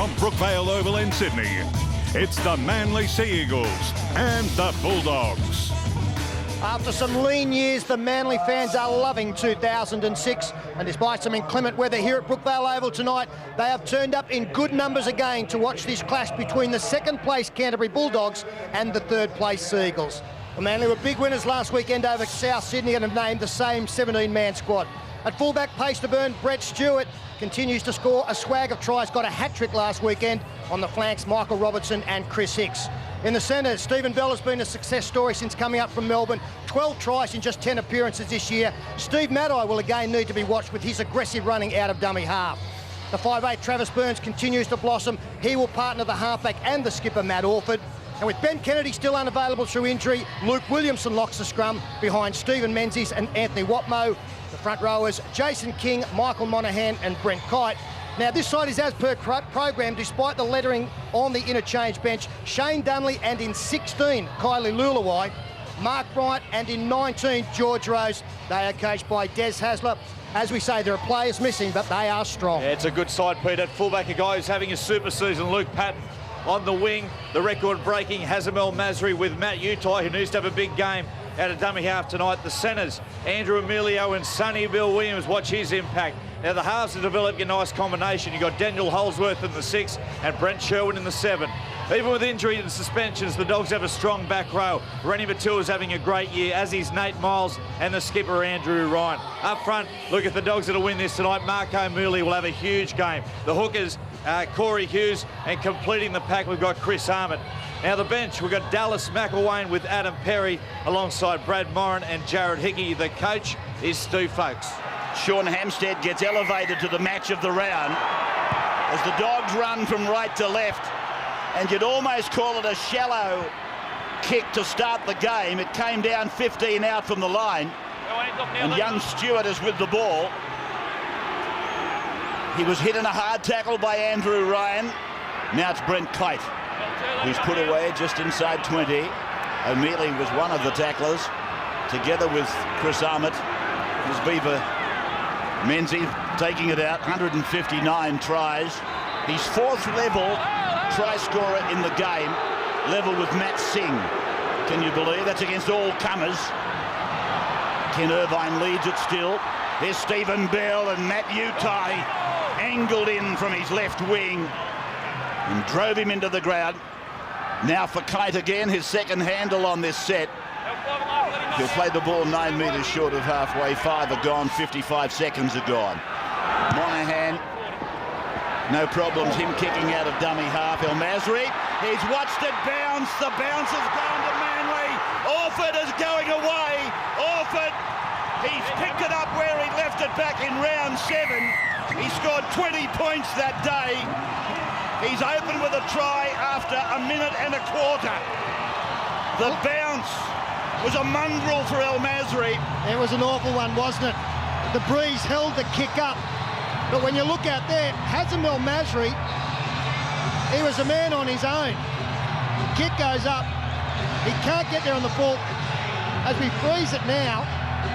From Brookvale Oval in Sydney, it's the Manly Sea Eagles and the Bulldogs. After some lean years, the Manly fans are loving 2006. And despite some inclement weather here at Brookvale Oval tonight, they have turned up in good numbers again to watch this clash between the second-place Canterbury Bulldogs and the third-place Sea Eagles. The Manly were big winners last weekend over South Sydney and have named the same 17-man squad. At fullback, pace to burn, Brett Stewart continues to score a swag of tries, got a hat-trick last weekend. On the flanks, Michael Robertson and Chris Hicks. In the centre, Stephen Bell has been a success story since coming up from Melbourne. 12 tries in just 10 appearances this year. Steve Maddai will again need to be watched with his aggressive running out of dummy half. The 5'8", Travis Burns, continues to blossom. He will partner the halfback and the skipper, Matt Orford. And with Ben Kennedy still unavailable through injury, Luke Williamson locks the scrum behind Stephen Menzies and Anthony Watmoe. The front rowers, Jason King, Michael Monaghan and Brent Kite. Now, this side is as per program, despite the lettering on the interchange bench. Shane Dunley, and in 16, Kylie Lulawai. Mark Bryant, and in 19, George Rose. They are coached by Des Hasler. As we say, there are players missing, but they are strong. Yeah, it's a good side, Pete. At fullback, a guy who's having a super season, Luke Patton. On the wing, the record-breaking Hazem Masri with Matt Utai, who needs to have a big game out of dummy half tonight. The centres, Andrew Emilio and Sonny Bill Williams. Watch his impact. Now, the halves are developing a nice combination. You've got Daniel Holsworth in the 6 and Brent Sherwin in the 7. Even with injury and suspensions, the Dogs have a strong back row. Rennie Matua's having a great year, as is Nate Miles and the skipper, Andrew Ryan. Up front, look at the Dogs that'll win this tonight. Marco Mooley will have a huge game. The hookers, Corey Hughes, and completing the pack, we've got Chris Armott. Now, the bench, we've got Dallas McElwain with Adam Perry alongside Brad Moran and Jared Hickey. The coach is Stu Folkes. Sean Hampstead gets elevated to the match of the round as the Dogs run from right to left, and you'd almost call it a shallow kick to start the game. It came down 15 out from the line, and young Stewart is with the ball. He was hit in a hard tackle by Andrew Ryan. Now it's Brent Kite, who's put away just inside 20. O'Mealy was one of the tacklers, together with Chris Armott. His Beaver Menzies taking it out, 159 tries. He's fourth level try scorer in the game, level with Matt Singh. Can you believe that's against all comers? Ken Irvine leads it still. There's Stephen Bell, and Matt Utai angled in from his left wing and drove him into the ground. Now for Kite again, his second handle on this set. He'll play the ball 9 metres short of halfway. 5 are gone, 55 seconds are gone. Monaghan, no problems, him kicking out of dummy half. El Masri, he's watched it bounce. The bounce has gone to Manly. Orford is going away. Orford, he's picked it up where he left it back in round 7. He scored 20 points that day. He's open with a try after a minute and a quarter. The bounce was a mongrel for El Masri. It was an awful one, wasn't it? The breeze held the kick up. But when you look out there, Hazem El Masri, he was a man on his own. The kick goes up. He can't get there on the full. As we freeze it now,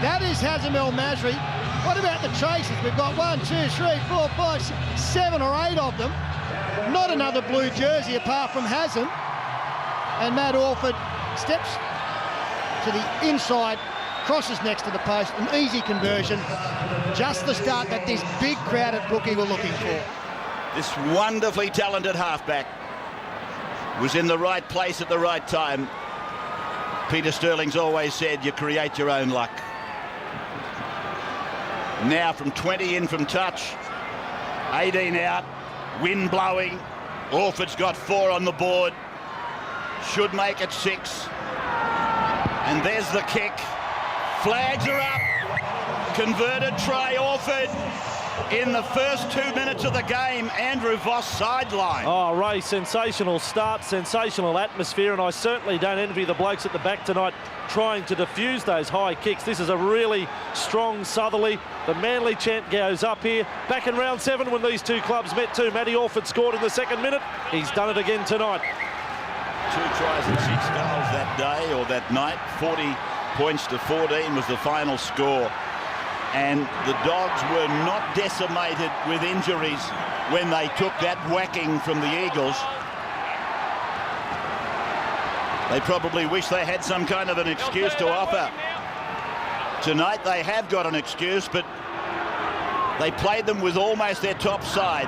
that is Hazem El Masri. What about the chasers? We've got 1, 2, 3, 4, 5, 6, 7 or 8 of them. Not another blue jersey apart from Hazem. And Matt Orford steps to the inside, crosses next to the post, an easy conversion. Just the start that this big crowd at Brookie were looking for. This wonderfully talented halfback was in the right place at the right time. Peter Sterling's always said you create your own luck. Now from 20 in from touch, 18 out, wind blowing. Orford's got 4 on the board, should make it 6. And there's the kick. Flags are up. Converted try, Orford. In the first 2 minutes of the game, Andrew Voss sideline. Oh, Ray, sensational start, sensational atmosphere, and I certainly don't envy the blokes at the back tonight trying to defuse those high kicks. This is a really strong southerly. The Manly chant goes up here. Back in round 7 when these two clubs met too. Matty Orford scored in the 2nd minute. He's done it again tonight. 2 tries and 6 goals that day or that night. 40 points to 14 was the final score. And the Dogs were not decimated with injuries when they took that whacking from the Eagles. They probably wish they had some kind of an excuse to offer. Tonight they have got an excuse, but they played them with almost their top side.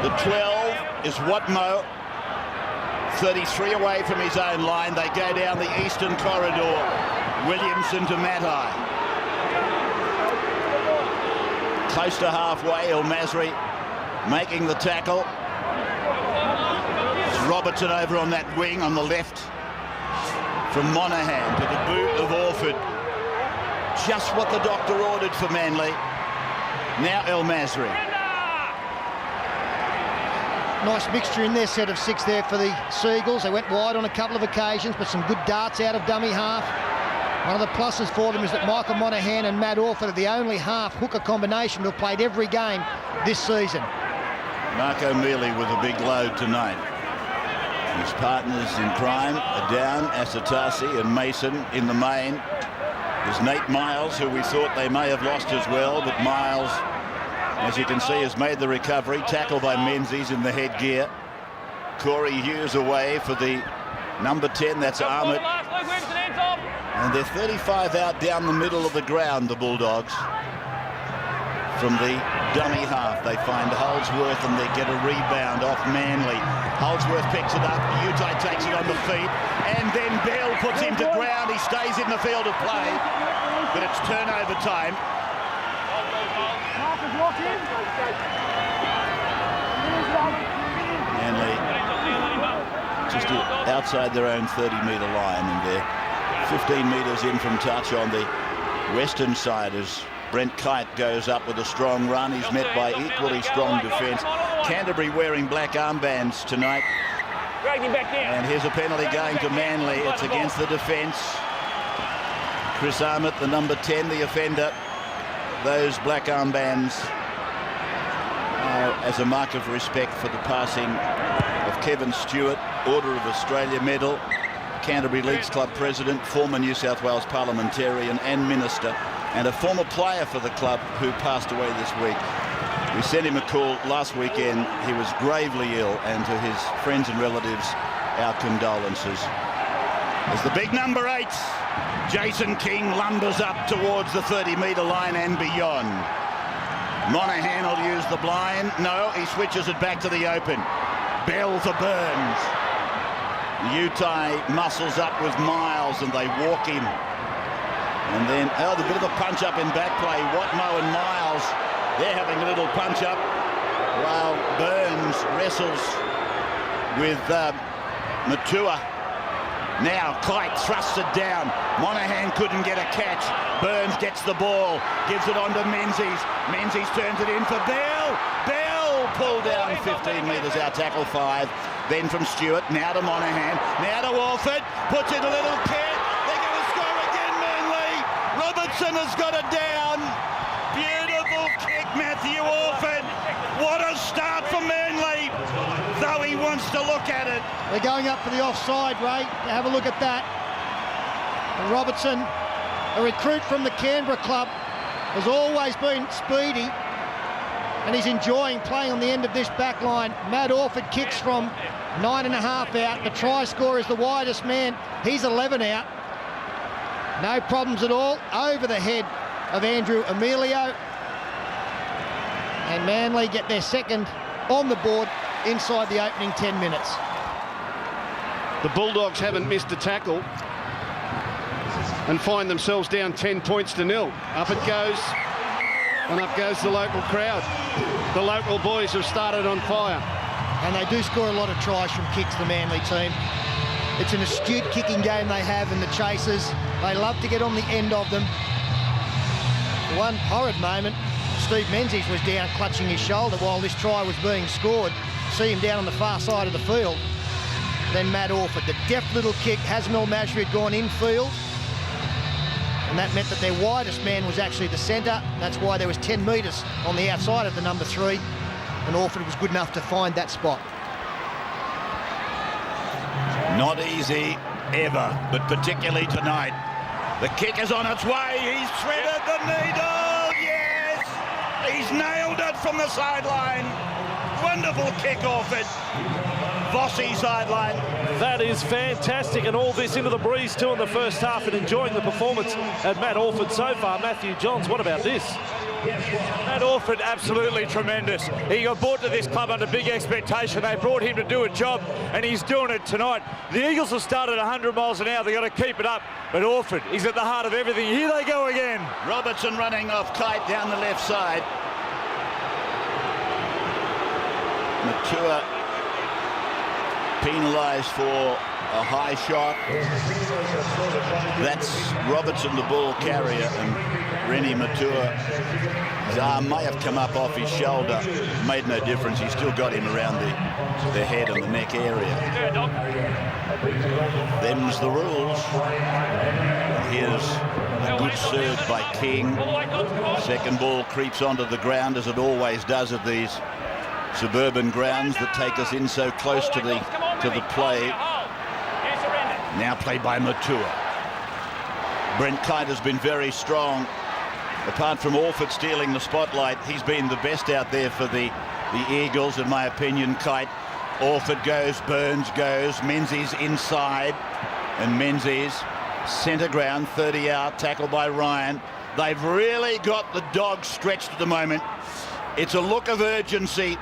The 12 is Watmo, 33 away from his own line. They go down the eastern corridor. Williamson to Matai. Close to halfway, El Masri making the tackle. It's Robertson over on that wing on the left from Monaghan to the boot of Orford. Just what the doctor ordered for Manly. Now El Masri. Nice mixture in their set of 6 there for the Seagulls. They went wide on a couple of occasions, but some good darts out of dummy half. One of the pluses for them is that Michael Monaghan and Matt Orford are the only half hooker combination who have played every game this season. Mark O'Mealy with a big load tonight. His partners in crime are down, Asatasi and Mason in the main. There's Nate Miles, who we thought they may have lost as well, but Miles, as you can see, has made the recovery. Tackled by Menzies in the headgear. Corey Hughes away for the number 10, that's Ahmed. And they're 35 out down the middle of the ground, the Bulldogs. From the dummy half, they find Holdsworth and they get a rebound off Manly. Holdsworth picks it up, Utai takes it on the feet, and then Bell puts him to ground. He stays in the field of play, but it's turnover time. Manly just outside their own 30-metre line, and they're 15 metres in from touch on the western side as Brent Kite goes up with a strong run. He's met by equally strong defence. Canterbury wearing black armbands tonight. And here's a penalty going to Manly. It's against the defence. Chris Armit, the number 10, the offender. Those black armbands as a mark of respect for the passing of Kevin Stewart, Order of Australia Medal, Canterbury Leagues Club President, former New South Wales parliamentarian and minister, and a former player for the club who passed away this week. We sent him a call last weekend. He was gravely ill, and to his friends and relatives, our condolences. As the big number 8, Jason King lumbers up towards the 30-metre line and beyond. Monaghan will use the blind. No, he switches it back to the open. Bell to Burns. Utai muscles up with Miles and they walk him. And then, the bit of a punch-up in back play. Watmo and Miles, they're having a little punch-up while Burns wrestles with Matua. Now Kite thrusts it down. Monaghan couldn't get a catch. Burns gets the ball, gives it on to Menzies. Menzies turns it in for Bell. Bell pulled down 15 metres out, tackle 5. Then from Stewart, now to Monaghan, now to Walford, puts in a little kick. They're going to score again, Manly. Robertson has got it down. Beautiful kick, Matthew Walford. What a start for Manly, though he wants to look at it. They're going up for the offside, Ray. Have a look at that. And Robertson, a recruit from the Canberra club, has always been speedy, and he's enjoying playing on the end of this back line. Matt Orford kicks from 9.5 out. The try scorer is the widest man. He's 11 out. No problems at all. Over the head of Andrew Emilio. And Manly get their second on the board inside the opening 10 minutes. The Bulldogs haven't missed a tackle and find themselves down 10 points to 0. Up it goes, and up goes the local crowd. The local boys have started on fire. And they do score a lot of tries from kicks, the Manly team. It's an astute kicking game they have in the Chasers. They love to get on the end of them. One horrid moment, Steve Menzies was down clutching his shoulder while this try was being scored. See him down on the far side of the field. Then Matt Orford, the deft little kick. Hazmel Masri had gone infield, and that meant that their widest man was actually the centre. That's why there was 10 metres on the outside of the number 3, and Orford was good enough to find that spot. Not easy ever, but particularly tonight. The kick is on its way. He's threaded the needle. He's nailed it from the sideline. Wonderful kick off it. Vossi sideline. That is fantastic, and all this into the breeze too in the first half, and enjoying the performance at Matt Orford so far. Matthew Johns, what about this? Matt Orford, absolutely tremendous. He got brought to this club under big expectation. They brought him to do a job, and he's doing it tonight. The Eagles have started 100 miles an hour. They've got to keep it up. But Orford, he's at the heart of everything. Here they go again. Robertson running off Kite down the left side. Matua penalised for a high shot. That's Robertson, the ball carrier, and Rennie Matua, his arm may have come up off his shoulder. Made no difference. He still got him around the head and the neck area. Them's the rules. And here's a good serve by King. Second ball creeps onto the ground, as it always does at these suburban grounds that take us in so close to the play. Now played by Matua. Brent Kite has been very strong. Apart from Orford stealing the spotlight, he's been the best out there for the Eagles, in my opinion. Kite, Orford goes, Burns goes, Menzies inside, and Menzies centre ground, 30 out, tackled by Ryan. They've really got the Dogs stretched at the moment. It's a look of urgency.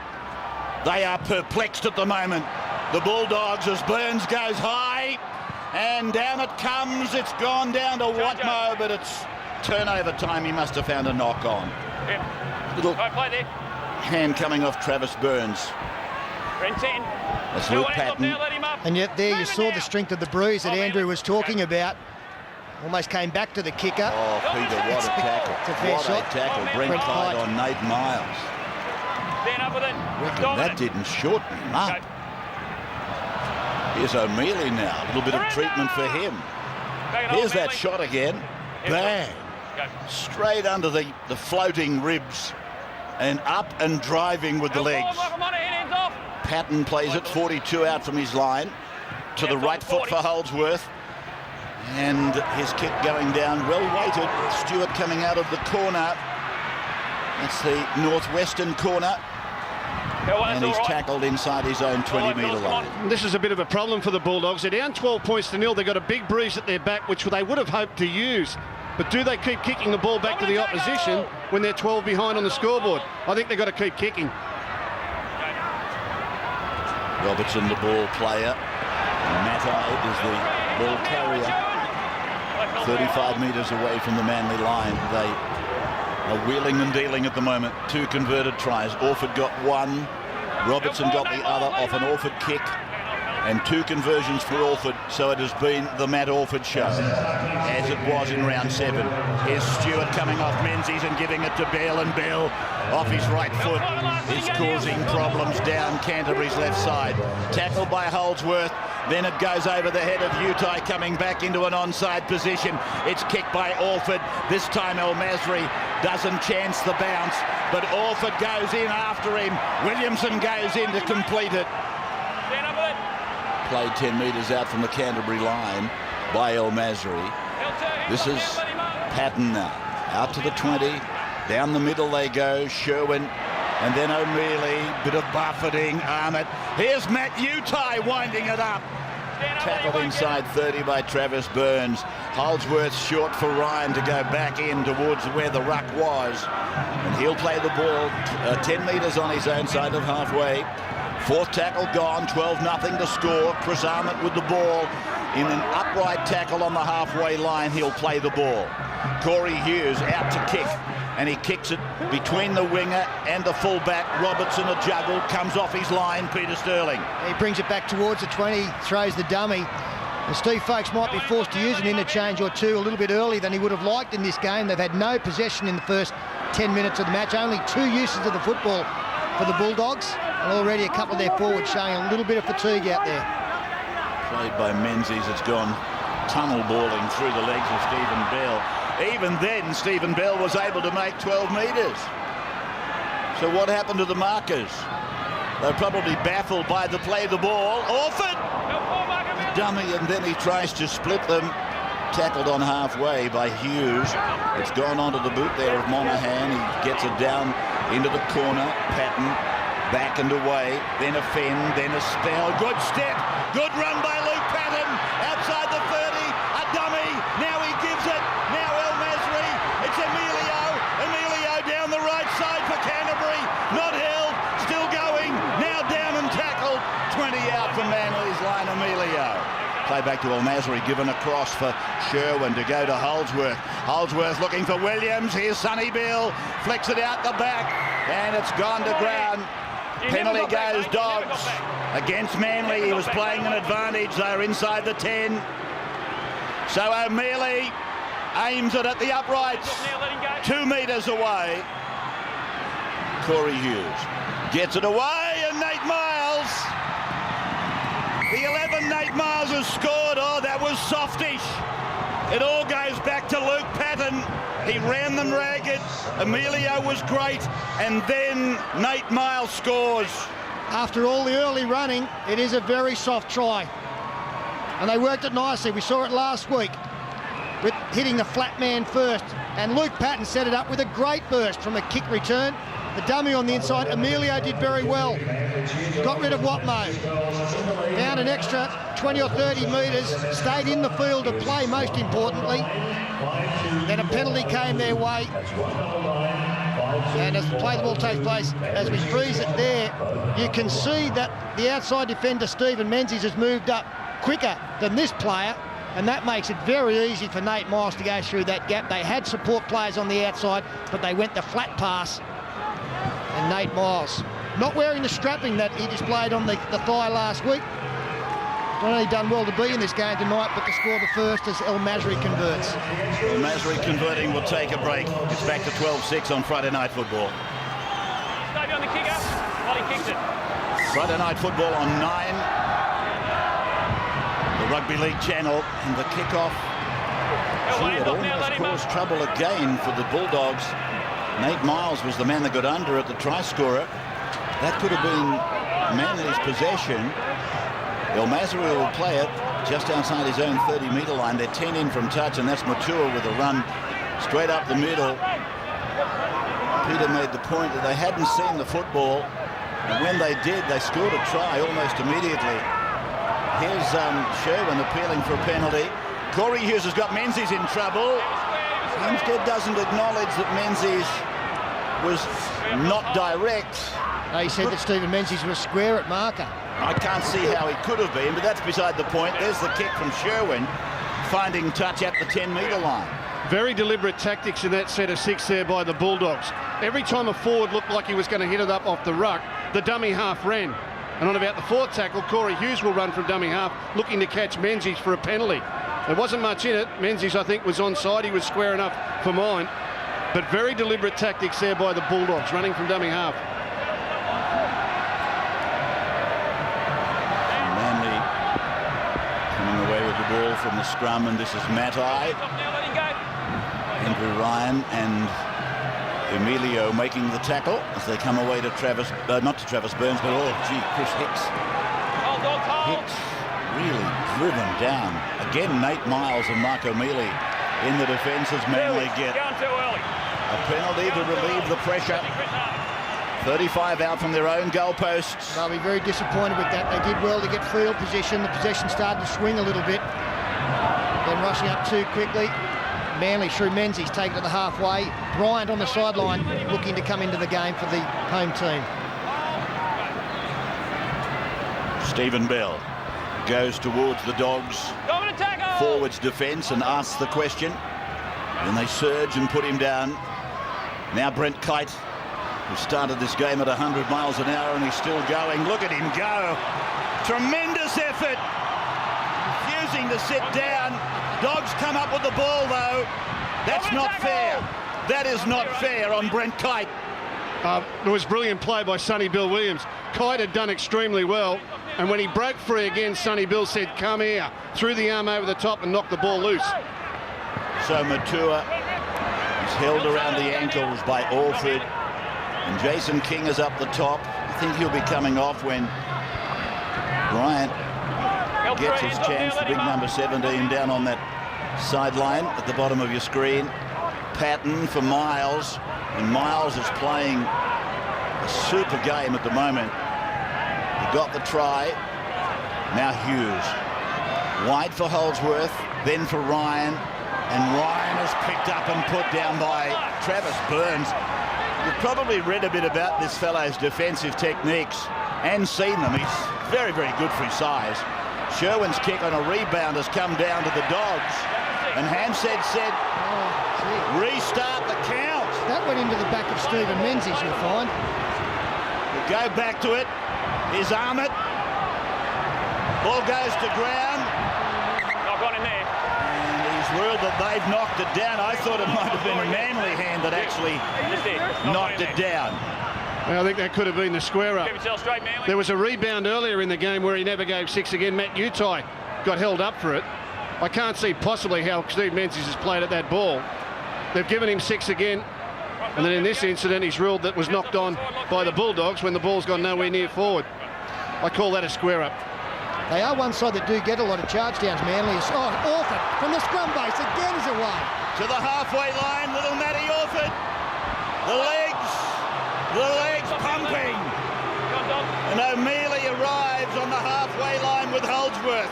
They are perplexed at the moment. The Bulldogs, as Burns goes high, and down it comes. It's gone down to Watmo, but it's turnover time. He must have found a knock on. Little hand coming off Travis Burns. That's Luke Patton. And yet there you saw the strength of the bruise that Andrew was talking about. Almost came back to the kicker. Oh, Peter, what a tackle. It's a fair what shot. A tackle. Brent Kite on Nate Miles. Reckon that didn't shorten him up. Here's O'Mealy now. A little bit of treatment for him. Here's that shot again. Bang. Straight under the floating ribs and up and driving with the legs. Patton plays it 42 out from his line to the right foot for Holdsworth. And his kick going down, well weighted. Stewart coming out of the corner. That's the northwestern corner. And he's tackled inside his own 20-metre line. This is a bit of a problem for the Bulldogs. They're down 12 points to nil. They've got a big bruise at their back, which they would have hoped to use. But do they keep kicking the ball back to the opposition when they're 12 behind on the scoreboard? I think they've got to keep kicking. Robertson, the ball player. Matai is the ball carrier. 35 metres away from the Manly line. They are wheeling and dealing at the moment. 2 converted tries. Orford got 1. Robertson got the other off an Orford kick. And 2 conversions for Orford. So it has been the Matt Orford show, as it was in round 7. Here's Stewart coming off Menzies and giving it to Bell, and Bell off his right foot is causing problems down Canterbury's left side. Tackled by Holdsworth. Then it goes over the head of Utai, coming back into an onside position. It's kicked by Orford. This time El Masri doesn't chance the bounce, but Orford goes in after him. Williamson goes in to complete it. Played 10 metres out from the Canterbury line by El Masri. This is Patton now. Out to the 20. Down the middle they go. Sherwin. And then O'Mealy. Bit of buffeting. Armit. Here's Matt Utai winding it up. Tackled inside 30 by Travis Burns. Holdsworth short for Ryan to go back in towards where the ruck was. And he'll play the ball 10 metres on his own side of halfway. 4th tackle gone, 12-0 to score. Chris Armit with the ball in an upright tackle on the halfway line. He'll play the ball. Corey Hughes out to kick, and he kicks it between the winger and the fullback. Robertson, a juggle, comes off his line. Peter Sterling. He brings it back towards the 20, throws the dummy. And Steve Folkes might be forced to use an interchange or two a little bit earlier than he would have liked in this game. They've had no possession in the first 10 minutes of the match. Only 2 uses of the football for the Bulldogs. And already a couple of their forwards showing a little bit of fatigue out there. Played by Menzies. It's gone tunnel balling through the legs of Stephen Bell. Even then, Stephen Bell was able to make 12 metres. So what happened to the markers? They're probably baffled by the play of the ball. Orford! Dummy, and then he tries to split them. Tackled on halfway by Hughes. It's gone onto the boot there of Monahan. He gets it down Into the corner, Patton, back and away, then a fend, then a spell. Good step, good run by Luke Patton, outside the 30, a dummy, now he gives it, now El Masri, it's Emilio down the right side for Canterbury, not held, still going, now down and tackled, 20 out from Manly's line, Emilio. Play back to El Masri, given across for Sherwin to go to Holdsworth. Holdsworth looking for Williams. Here's Sonny Bill. Flicks it out the back. And it's gone to ground. Penalty goes Dogs. Against Manly, he was playing an advantage. They're inside the 10. So O'Mealy aims it at the uprights. 2 metres away. Corey Hughes gets it away, and Nate Miles. The 11 Nate Miles has scored. Oh, that was softish. It all goes back to Luke Patton. He ran them ragged. Emilio was great. And then Nate Miles scores. After all the early running, it is a very soft try. And they worked it nicely. We saw it last week with hitting the flat man first. And Luke Patton set it up with a great burst from a kick return. The dummy on the inside, Emilio did very well. Got rid of Watmo. Found an extra 20 or 30 metres, stayed in the field of play most importantly. Then a penalty came their way. And as the play the ball takes place, as we freeze it there, you can see that the outside defender, Stephen Menzies, has moved up quicker than this player. And that makes it very easy for Nate Miles to go through that gap. They had support players on the outside, but they went the flat pass. And Nate Miles, not wearing the strapping that he displayed on the thigh last week. Not only done well to be in this game tonight, but to score the first as El Masri converts. El Masri converting will take a break. It's back to 12-6 on Friday Night Football. Stay on the kicker while he kicks it. Friday Night Football on 9. The Rugby League channel, and the kickoff. Gee, it almost caused trouble again for the Bulldogs. Nate Miles was the man that got under at the try scorer. That could have been Manly's possession. El Masri will play it just outside his own 30-metre line. They're 10 in from touch, and that's Matua with a run straight up the middle. Peter made the point that they hadn't seen the football, and when they did, they scored a try almost immediately. Here's Sherwin appealing for a penalty. Corey Hughes has got Menzies in trouble. Hempstead doesn't acknowledge that Menzies was not direct. He said that Stephen Menzies was square at marker. I can't see how he could have been, but that's beside the point. There's the kick from Sherwin, finding touch at the 10-metre line. Very deliberate tactics in that set of 6 there by the Bulldogs. Every time a forward looked like he was going to hit it up off the ruck, the dummy half ran. And on about the 4th tackle, Corey Hughes will run from dummy half, looking to catch Menzies for a penalty. There wasn't much in it. Menzies, I think, was onside. He was square enough for mine. But very deliberate tactics there by the Bulldogs, running from dummy half. Manly coming away with the ball from the scrum, and this is Matai. Andrew Ryan and Emilio making the tackle as they come away to Travis, not to Travis Burns, but Chris Hicks. Hicks really driven down. Again, Nate Miles and Mark O'Mealy in the defence as Manly get a penalty to relieve the pressure. 35 out from their own goalposts. They'll be very disappointed with that. They did well to get field position. The possession started to swing a little bit. Then rushing up too quickly. Manly through Menzies, take it to the halfway. Bryant on the sideline looking to come into the game for the home team. Stephen Bell goes towards the Dogs forwards defence and asks the question. Then they surge and put him down. Now Brent Kite, who started this game at 100 miles an hour, and he's still going. Look at him go. Tremendous effort. Refusing to sit down. Dogs come up with the ball, though. That's not fair. That is not fair on Brent Kite. It was brilliant play by Sonny Bill Williams. Kite had done extremely well, and when he broke free again, Sonny Bill said, come here, threw the arm over the top and knocked the ball loose. So Matua is held around the ankles by Alford, and Jason King is up the top. I think he'll be coming off when Bryant gets his chance. The big number 17 down on that sideline at the bottom of your screen. Patton for Miles, and Miles is playing a super game at the moment. He got the try. Now Hughes. Wide for Holdsworth, then for Ryan, and Ryan is picked up and put down by Travis Burns. You've probably read a bit about this fellow's defensive techniques and seen them. He's very, very good for his size. Sherwin's kick on a rebound has come down to the Dogs, and Hansed said, restart the count. That went into the back of Stephen Menzies, you'll find. We'll go back to it. Here's Armit. Ball goes to ground. Knock on in there. And he's ruled that they've knocked it down. I thought it might have been a Manly hand that actually knocked it down. I think that could have been the square up. Keep yourself straight, Manly. There was a rebound earlier in the game where he never gave 6 again. Matt Utai got held up for it. I can't see possibly how Steve Menzies has played at that ball. They've given him 6 again. And then in this incident, he's ruled that was knocked on by the Bulldogs when the ball's gone nowhere near forward. I call that a square up. They are one side that do get a lot of charge downs, Manly. Orford from the scrum base again is away. To the halfway line, little Matty Orford. The legs pumping. And O'Mealy arrives on the halfway line with Holdsworth.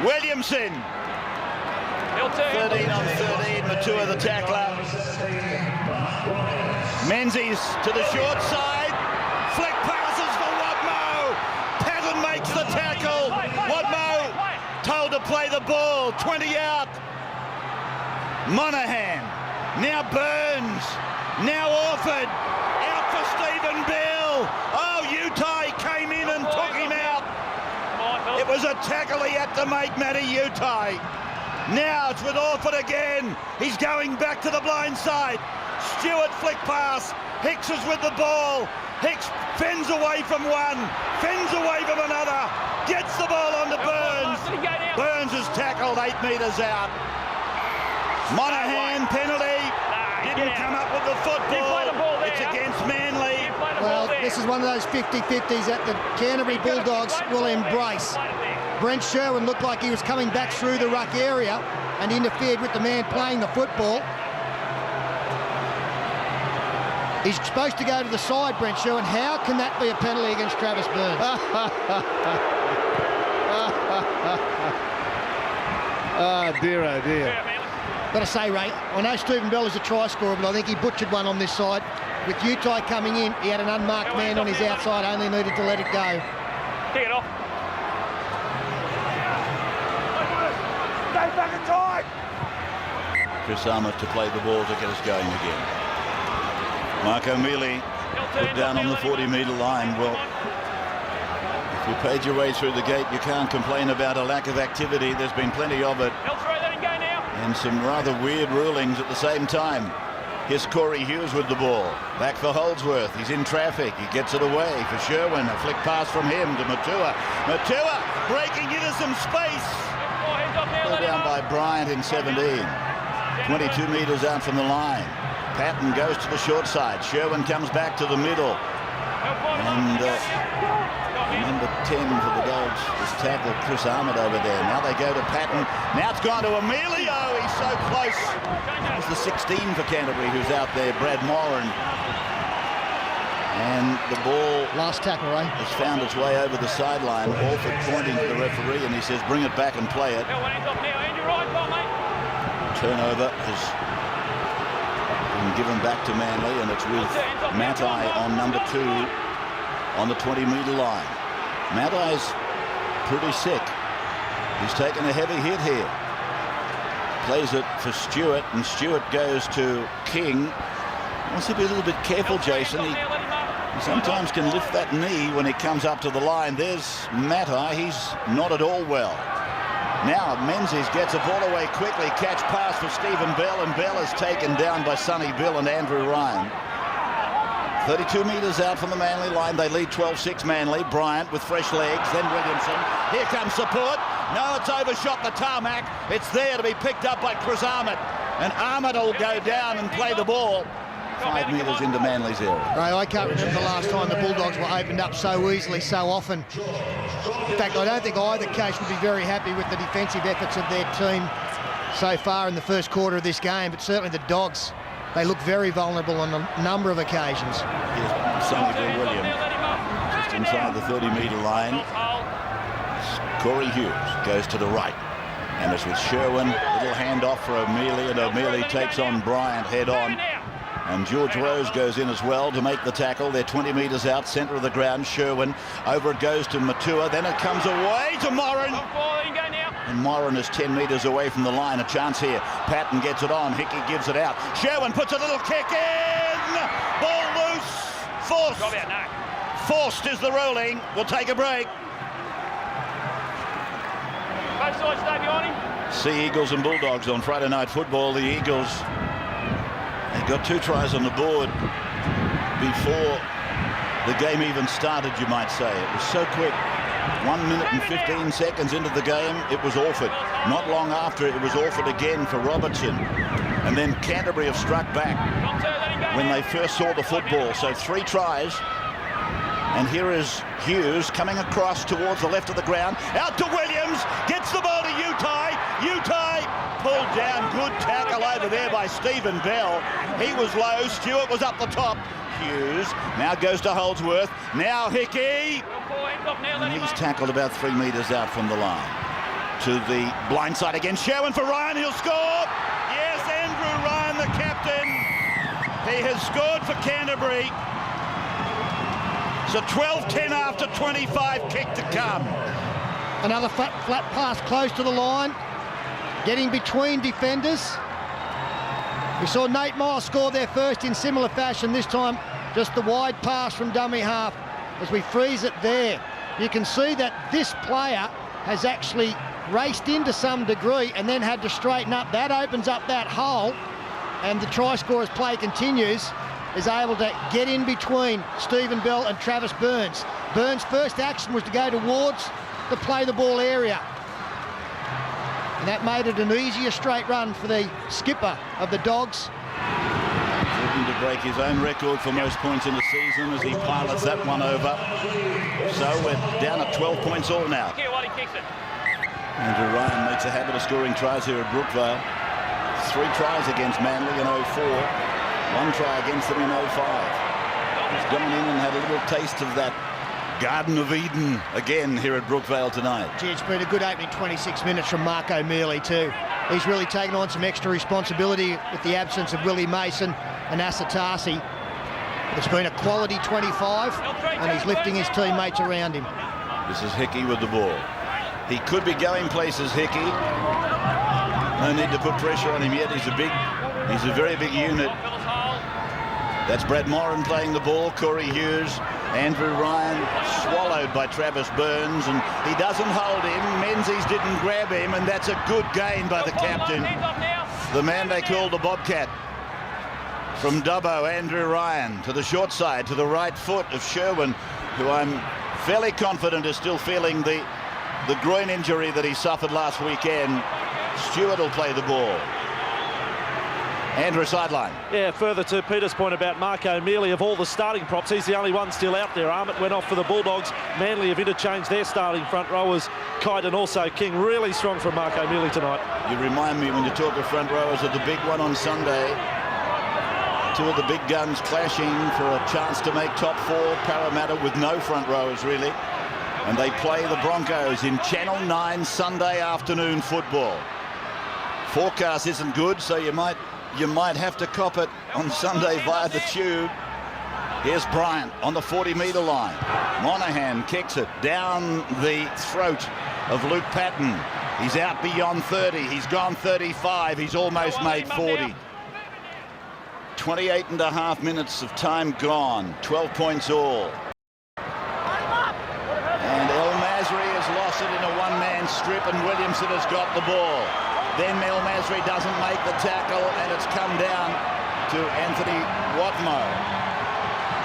Williamson. 13 on 13, Matua the tackler. Menzies to the short side. Flick passes for Wadmo. Patton makes the tackle. Wadmo told to play the ball. 20 out. Monahan. Now Burns. Now Orford. Out for Stephen Bill. Oh, Utai came in and took him out. It was a tackle he had to make, Matty Utai. Now it's with Orford again. He's going back to the blind side. Stewart flick pass. Hicks is with the ball. Hicks fends away from one, fends away from another, gets the ball onto Burns. Burns is tackled 8 metres out. Monahan penalty. Didn't come up with the football. It's against Manly. Well, this is one of those 50-50s that the Canterbury Bulldogs will embrace. Brent Sherwin looked like he was coming back through the ruck area and interfered with the man playing the football. He's supposed to go to the side, Brent Sherwin. How can that be a penalty against Travis Burns? Oh dear, oh dear. Got to say, Ray, I know Stephen Bell is a try scorer, but I think he butchered one on this side. With Utai coming in, he had an unmarked man on his outside, only needed to let it go. Kick it off. Stay back in time. Chris Armit to play the ball to get us going again. Mark O'Mealy put down on the 40-metre line. Well, if you paid your way through the gate, you can't complain about a lack of activity. There's been plenty of it. And some rather weird rulings at the same time. Here's Corey Hughes with the ball. Back for Holdsworth. He's in traffic. He gets it away for Sherwin. A flick pass from him to Matua. Matua breaking into some space. Pulled down by Bryant in 17. 22 metres out from the line. Patton goes to the short side. Sherwin comes back to the middle. And number 10 for the Dogs is tackled Chris Armit over there. Now they go to Patton. Now it's gone to Emilio. He's so close. That was the 16 for Canterbury who's out there, Brad Moran. And the ball last tackle, Ray, has found its way over the sideline. Orford pointing to the referee and he says, bring it back and play it. Turnover has been given back to Manly, and it's with Matai on number 2 on the 20-metre line. Matai's pretty sick. He's taken a heavy hit here. Plays it for Stewart, and Stewart goes to King. Wants to be a little bit careful, Jason. He sometimes can lift that knee when he comes up to the line. There's Matai. He's not at all well. Now Menzies gets a ball away quickly. Catch pass for Stephen Bell, and Bell is taken down by Sonny Bill and Andrew Ryan. 32 metres out from the Manly line. They lead 12-6 Manly. Bryant with fresh legs, then Williamson. Here comes support. No, it's overshot the tarmac. It's there to be picked up by Chris Armit. And Armit will go down and play the ball. 5 metres into Manly's area. Ray, I can't remember the last time the Bulldogs were opened up so easily, so often. In fact, I don't think either coach would be very happy with the defensive efforts of their team so far in the first quarter of this game, but certainly the Dogs, they look very vulnerable on a number of occasions. Here's Sonny Bill William, just inside the 30-metre line. Corey Hughes goes to the right, and it's with Sherwin. Little handoff for O'Mealy, and O'Mealy takes on Bryant head on. And George Rose goes in as well to make the tackle. They're 20 metres out, centre of the ground. Sherwin, over it goes to Matua. Then it comes away to Moran. And Moran is 10 metres away from the line. A chance here. Patton gets it on. Hickey gives it out. Sherwin puts a little kick in. Ball loose. Forced. Forced is the ruling. We'll take a break. Both sides stay behind him. Sea Eagles and Bulldogs on Friday Night Football. The Eagles, they got 2 tries on the board before the game even started, you might say. It was so quick. 1 minute and 15 seconds into the game, it was Orford. Not long after, it was Orford again for Robertson. And then Canterbury have struck back when they first saw the football. So 3 tries. And here is Hughes coming across towards the left of the ground. Out to Williams. Gets the ball to Utai. Utai pulled down. Good tackle over there by Stephen Bell. He was low. Stewart was up the top. Hughes now goes to Holdsworth. Now Hickey. And he's tackled about 3 metres out from the line. To the blind side again. Sherwin for Ryan. He'll score. Yes, Andrew Ryan, the captain. He has scored for Canterbury. So 12-10 after 25, kick to come. Another flat pass close to the line, getting between defenders. We saw Nate Miles score there first in similar fashion. This time, just the wide pass from dummy half. As we freeze it there, you can see that this player has actually raced in to some degree and then had to straighten up. That opens up that hole, and the try scorer's play continues. Is able to get in between Stephen Bell and Travis Burns. Burns' first action was to go towards the play the ball area. And that made it an easier straight run for the skipper of the Dogs. Looking to break his own record for most points in the season as he pilots that one over. So we're down at 12 points all now. Andrew Ryan makes a habit of scoring tries here at Brookvale. 3 tries against Manly in 04. 1 try against them in 05. He's gone in and had a little taste of that Garden of Eden again here at Brookvale tonight. Gee, it's been a good opening 26 minutes from Mark O'Mealy too. He's really taken on some extra responsibility with the absence of Willie Mason and Asatasi. It's been a quality 25 and he's lifting his teammates around him. This is Hickey with the ball. He could be going places, Hickey. No need to put pressure on him yet. He's a very big unit. That's Brad Moran playing the ball. Corey Hughes, Andrew Ryan swallowed by Travis Burns, and he doesn't hold him. Menzies didn't grab him, and that's a good gain by the captain. The man they called the Bobcat. From Dubbo, Andrew Ryan to the short side, to the right foot of Sherwin, who I'm fairly confident is still feeling the groin injury that he suffered last weekend. Stewart will play the ball. Andrew sideline. Yeah, further to Peter's point about Mark O'Mealy, of all the starting props, he's the only one still out there. Armit went off for the Bulldogs. Manly have interchanged their starting front rowers, Kite and also King. Really strong from Mark O'Mealy tonight. You remind me when you talk of front rowers of the big one on Sunday. 2 of the big guns clashing for a chance to make top 4. Parramatta with no front rowers really. And they play the Broncos in Channel 9 Sunday afternoon football. Forecast isn't good, so you might have to cop it on Sunday via the tube. Here's Bryant on the 40-metre line. Monahan kicks it down the throat of Luke Patton. He's out beyond 30. He's gone 35. He's almost made 40. 28.5 minutes of time gone. 12 points all. And El Masri has lost it in a one-man strip, and Williamson has got the ball. Then Mel Masri doesn't make the tackle, and it's come down to Anthony Watmo.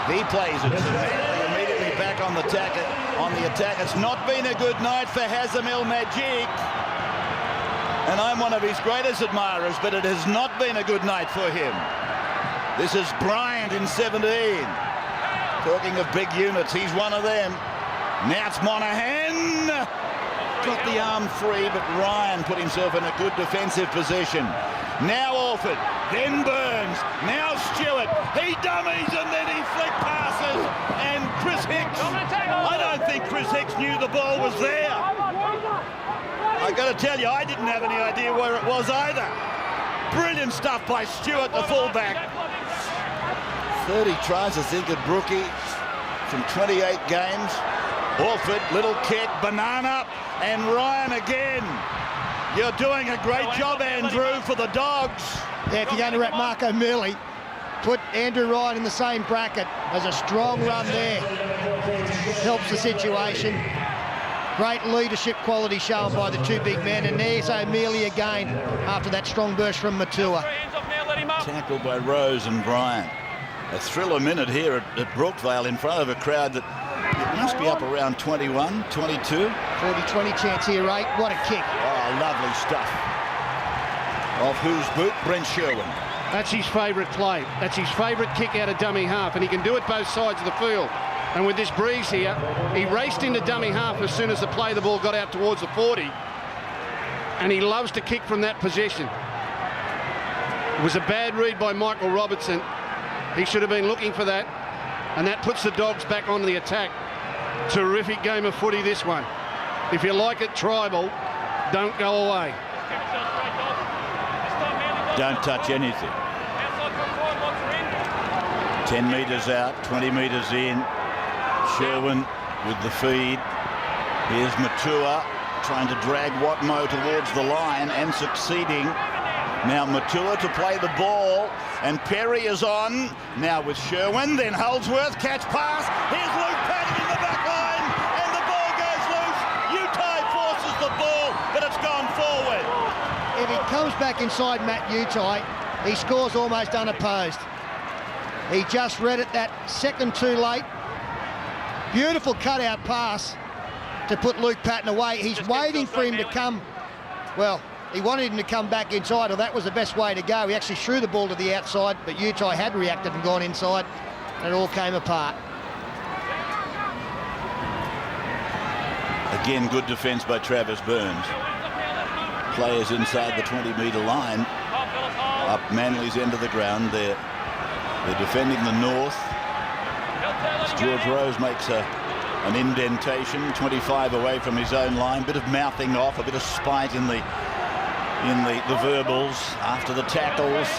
He plays it. So Manly immediately back on the attack. It's not been a good night for Hazem El Majid. And I'm one of his greatest admirers, but it has not been a good night for him. This is Bryant in 17. Talking of big units, he's one of them. Now it's Monahan. got the arm free, but Ryan put himself in a good defensive position. Now Orford, then Burns, now Stewart. He dummies and then he flick passes. And Chris Hicks, I don't think Chris Hicks knew the ball was there. I got to tell you, I didn't have any idea where it was either. Brilliant stuff by Stewart, the fullback. 30 tries, I think, at Brookie from 28 games. Orford, little kick, banana, and Ryan again. You're doing a great job, Andrew, for the Dogs. Yeah, if you're going to wrap Marco Merley, put Andrew Ryan in the same bracket. There's a strong run there. Helps the situation. Great leadership quality shown by the two big men. And there's O'Mealy again after that strong burst from Matua. Tackled by Rose and Bryant. A thriller minute here at Brookvale in front of a crowd that it must be up around 21, 22. 40-20 chance here, Ray. What a kick. Oh, lovely stuff. Off whose boot? Brent Sherwin. That's his favourite play. That's his favourite kick out of dummy half, and he can do it both sides of the field. And with this breeze here, he raced into dummy half as soon as the play the ball got out towards the 40. And he loves to kick from that position. It was a bad read by Michael Robertson. He should have been looking for that. And that puts the Dogs back on the attack. Terrific game of footy, this one. If you like it tribal, don't go away. Don't touch anything. 10 metres out, 20 metres in. Sherwin with the feed. Here's Matua trying to drag Watmo towards the line and succeeding. Now Matua to play the ball, and Perry is on. Now with Sherwin, then Holdsworth, catch pass. Here's Luke Patton in the back line, and the ball goes loose. Utai forces the ball, but it's gone forward. If he comes back inside Matt Utai, he scores almost unopposed. He just read it that second too late. Beautiful cutout pass to put Luke Patton away. He's waiting for him to come. Well, he wanted him to come back inside, or that was the best way to go. He actually threw the ball to the outside, but Utai had reacted and gone inside, and it all came apart. Again, good defence by Travis Burns. Players inside the 20-metre line. Up Manly's end of the ground. They're defending the north. As George Rose makes an indentation, 25 away from his own line. Bit of mouthing off, a bit of spite in the verbals after the tackles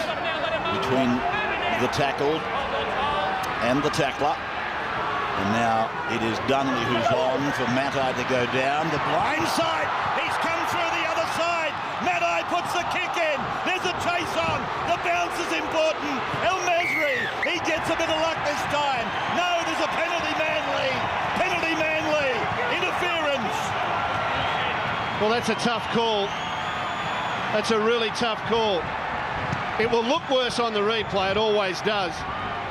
between the tackled and the tackler. And now it is Dunley who's on for Matai to go down. The blind side, he's come through the other side. Matai puts the kick in. There's a chase on. The bounce is important. El Mesri, he gets a bit of luck this time. No, there's a penalty, Manly. Penalty, Manly. Interference. Well, that's a tough call. That's a really tough call. It will look worse on the replay, it always does.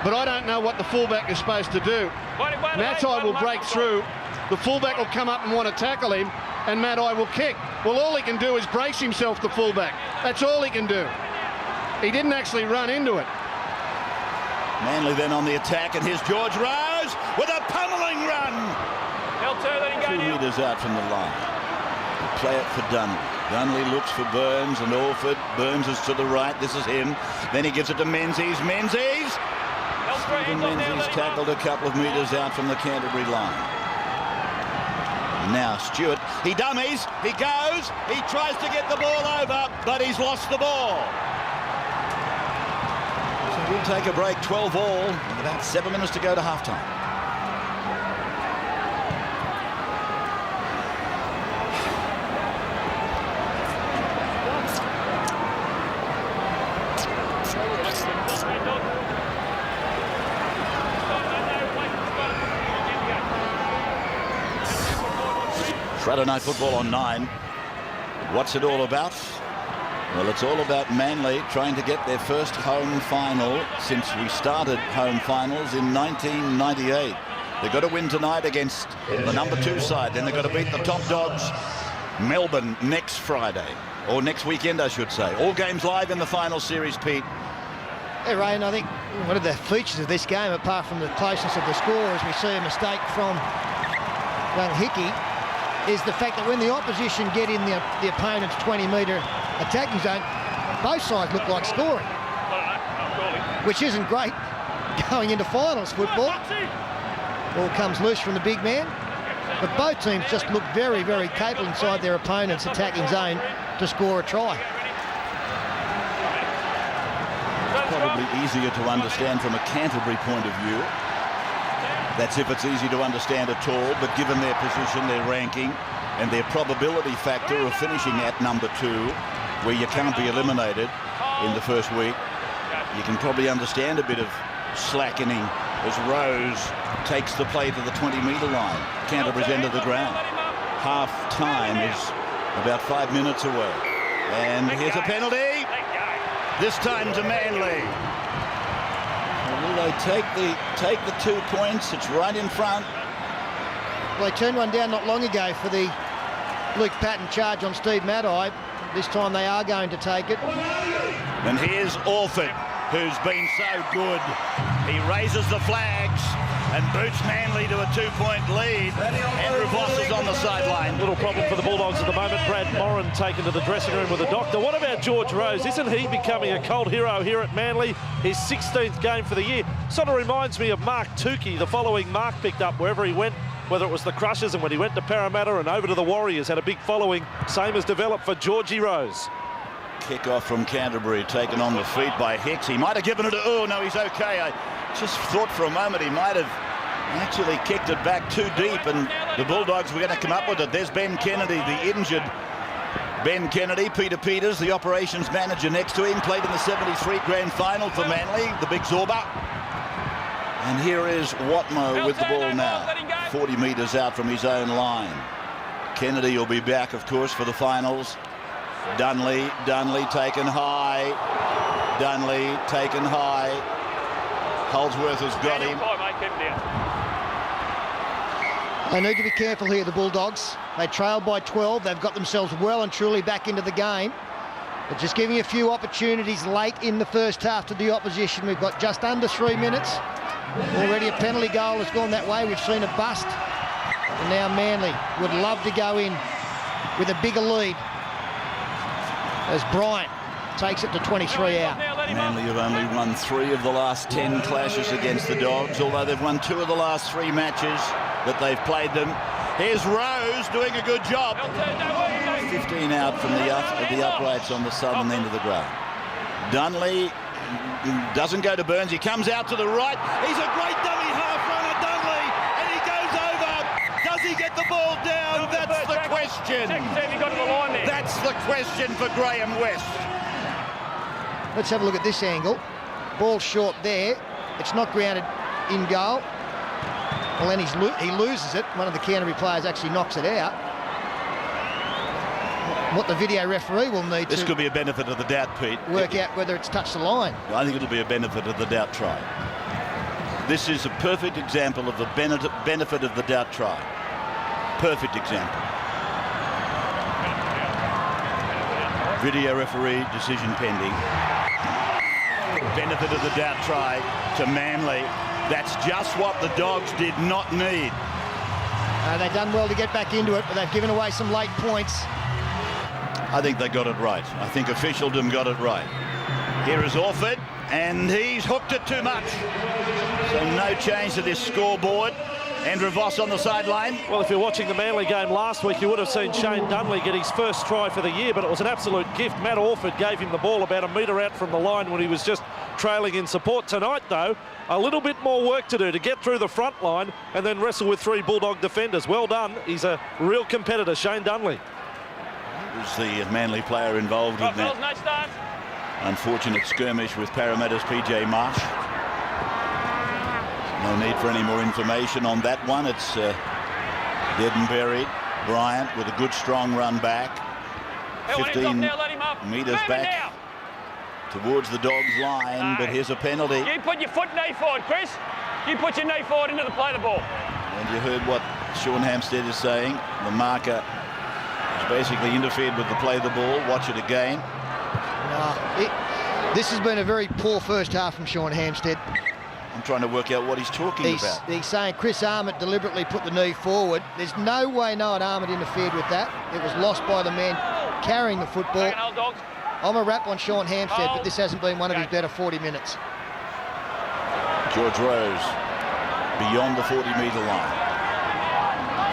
But I don't know what the fullback is supposed to do. Matai will break through. The fullback will come up and want to tackle him, and Matai will kick. Well, all he can do is brace himself, the fullback. That's all he can do. He didn't actually run into it. Manly then on the attack, and here's George Rose with a pummeling run. 2 metres out from the line. They play it for Dunley. Dunley looks for Burns and Orford. Burns is to the right. This is him. Then he gives it to Menzies. Menzies! Stephen Menzies tackled a couple of metres out from the Canterbury line. Now Stewart, he dummies, he goes, he tries to get the ball over, but he's lost the ball. So we'll take a break, 12 all, with about 7 minutes to go to halftime. Friday Night Football on 9. What's it all about? Well, it's all about Manly trying to get their first home final since we started home finals in 1998. They've got to win tonight against the number 2 side. Then they've got to beat the top dogs, Melbourne, next Friday. Or next weekend, I should say. All games live in the final series, Pete. Hey, Ray, and I think one of the features of this game, apart from the closeness of the score, is we see a mistake from young Hickey. is the fact that when the opposition get in the opponent's 20-metre attacking zone, both sides look like scoring, which isn't great going into finals football. Ball comes loose from the big man, but both teams just look very, very capable inside their opponent's attacking zone to score a try. Probably easier to understand from a Canterbury point of view. That's if it's easy to understand at all, but given their position, their ranking, and their probability factor of finishing at number 2, where you can't be eliminated in the first week, you can probably understand a bit of slackening as Rose takes the play to the 20-metre line, Canterbury's end of the ground. Half time is about 5 minutes away. And here's a penalty. This time to Manly. Will they take the 2 points? It's right in front. Well, they turned one down not long ago for the Luke Patton charge on Steve Maddai. This time they are going to take it. And here's Orford, who's been so good. He raises the flags and boots Manly to a 2-point lead. Andrew Voss is on the sideline. Little problem for the Bulldogs at the moment. Brad Moran taken to the dressing room with a doctor. What about George Rose? Isn't he becoming a cult hero here at Manly? His 16th game for the year. Sort of reminds me of Mark Tukey, the following Mark picked up wherever he went, whether it was the Crushers and when he went to Parramatta and over to the Warriors, had a big following. Same has developed for Georgie Rose. Kick off from Canterbury, taken on the feet by Hicks. He might have given it to, oh no, he's okay. I just thought for a moment he might have actually kicked it back too deep, and the Bulldogs were going to come up with it. There's Ben Kennedy, the injured Ben Kennedy. Peter Peters, the operations manager, next to him, played in the 73 grand final for Manly, the big Zorba. And here is Watmo with the ball now, 40 metres out from his own line. Kennedy will be back, of course, for the finals. Dunley taken high. Dunley taken high. Holdsworth has got him. They need to be careful here, the Bulldogs. They trail by 12. They've got themselves well and truly back into the game. But just giving a few opportunities late in the first half to the opposition. We've got just under 3 minutes. Already a penalty goal has gone that way. We've seen a bust. And now Manly would love to go in with a bigger lead as Bryant takes it to 23 out. Manly have only won 3 of the last 10 clashes against the Dogs, although they've won 2 of the last 3 matches that they've played them. Here's Rose doing a good job. 15 out from the uprights on the southern end of the ground. Dunley doesn't go to Burns. He comes out to the right. He's a great dummy half runner, Dunley, and he goes over. Does he get the ball down? That's the question. That's the question for Graham West. Let's have a look at this angle. Ball short there. It's not grounded in goal. Well, then he loses it. One of the Canterbury players actually knocks it out. What the video referee will need this could be a benefit of the doubt, Pete. Work out whether it's touched the line. I think it'll be a benefit of the doubt try. This is a perfect example of the benefit of the doubt try. Perfect example. Video referee decision pending. Benefit of the doubt try to Manly. That's just what the Dogs did not need. They've done well to get back into it, but they've given away some late points. I think they got it right. I think officialdom got it right. Here is Orford, and he's hooked it too much. So no change to this scoreboard. Andrew Voss on the sideline. Well, if you're watching the Manly game last week, you would have seen Shane Dunley get his first try for the year, but it was an absolute gift. Matt Orford gave him the ball about a metre out from the line when he was just trailing in support. Tonight, though, a little bit more work to do to get through the front line and then wrestle with 3 Bulldog defenders. Well done. He's a real competitor, Shane Dunley. Was the Manly player involved in that unfortunate skirmish with Parramatta's PJ Marsh. No need for any more information on that one. It's dead and buried. Bryant with a good strong run back. 15 metres back towards the Dogs line, but here's a penalty. You put your knee forward, Chris. You put your knee forward into the play the ball. And you heard what Sean Hampstead is saying. The marker has basically interfered with the play the ball. Watch it again. This has been a very poor first half from Sean Hampstead. I'm trying to work out what he's talking about. He's saying Chris Armott deliberately put the knee forward. There's no way Noah Armott interfered with that. It was lost by the man carrying the football. I'm a rap on Sean Hampstead, but this hasn't been one of his better 40 minutes. George Rose beyond the 40-metre line.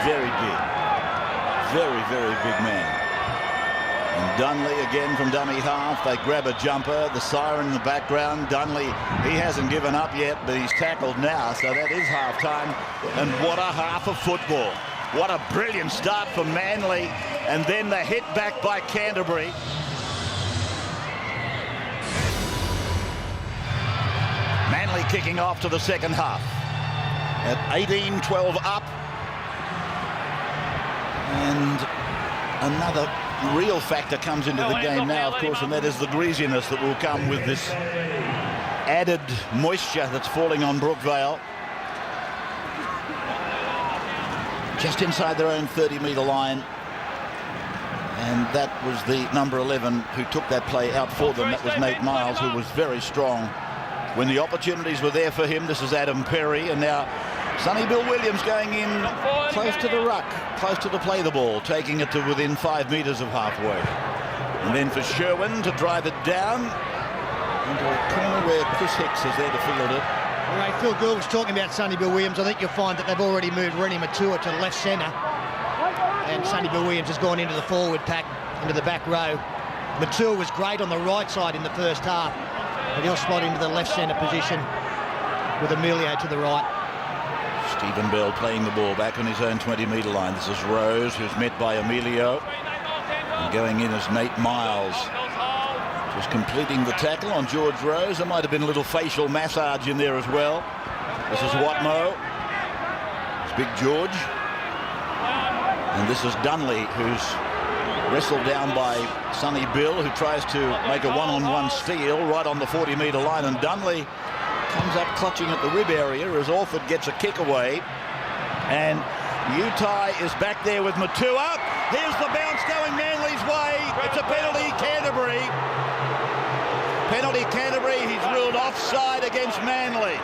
Very big. Very, very big man. And Dunley again from dummy half. They grab a jumper. The siren in the background. Dunley, he hasn't given up yet, but he's tackled now, so that is half-time. And what a half of football. What a brilliant start for Manly. And then the hit back by Canterbury. Manly kicking off to the second half. At 18-12 up. And another real factor comes into the game now, of course, and that is the greasiness that will come with this added moisture that's falling on Brookvale. Just inside their own 30-metre line. And that was the number 11 who took that play out for them. That was Nate Miles, who was very strong when the opportunities were there for him. This is Adam Perry, and now Sonny Bill Williams going in close to the ruck, close to the play the ball, taking it to within 5 metres of halfway. And then for Sherwin to drive it down into a corner where Chris Hicks is there to field it. All right, Phil Gould was talking about Sonny Bill Williams. I think you'll find that they've already moved Rennie Matua to the left centre. And Sonny Bill Williams has gone into the forward pack, into the back row. Matua was great on the right side in the first half, but he'll slot into the left centre position with Emilio to the right. Stephen Bell playing the ball back on his own 20-metre line. This is Rose, who's met by Emilio. And going in is Nate Miles. Just completing the tackle on George Rose. There might have been a little facial massage in there as well. This is Watmo. It's Big George. And this is Dunley, who's wrestled down by Sonny Bill, who tries to make a one-on-one steal right on the 40-metre line. And Dunley comes up clutching at the rib area as Orford gets a kick away. And Utah is back there with Matua. Here's the bounce going Manly's way. It's a penalty, Canterbury. Penalty, Canterbury. He's ruled offside against Manly.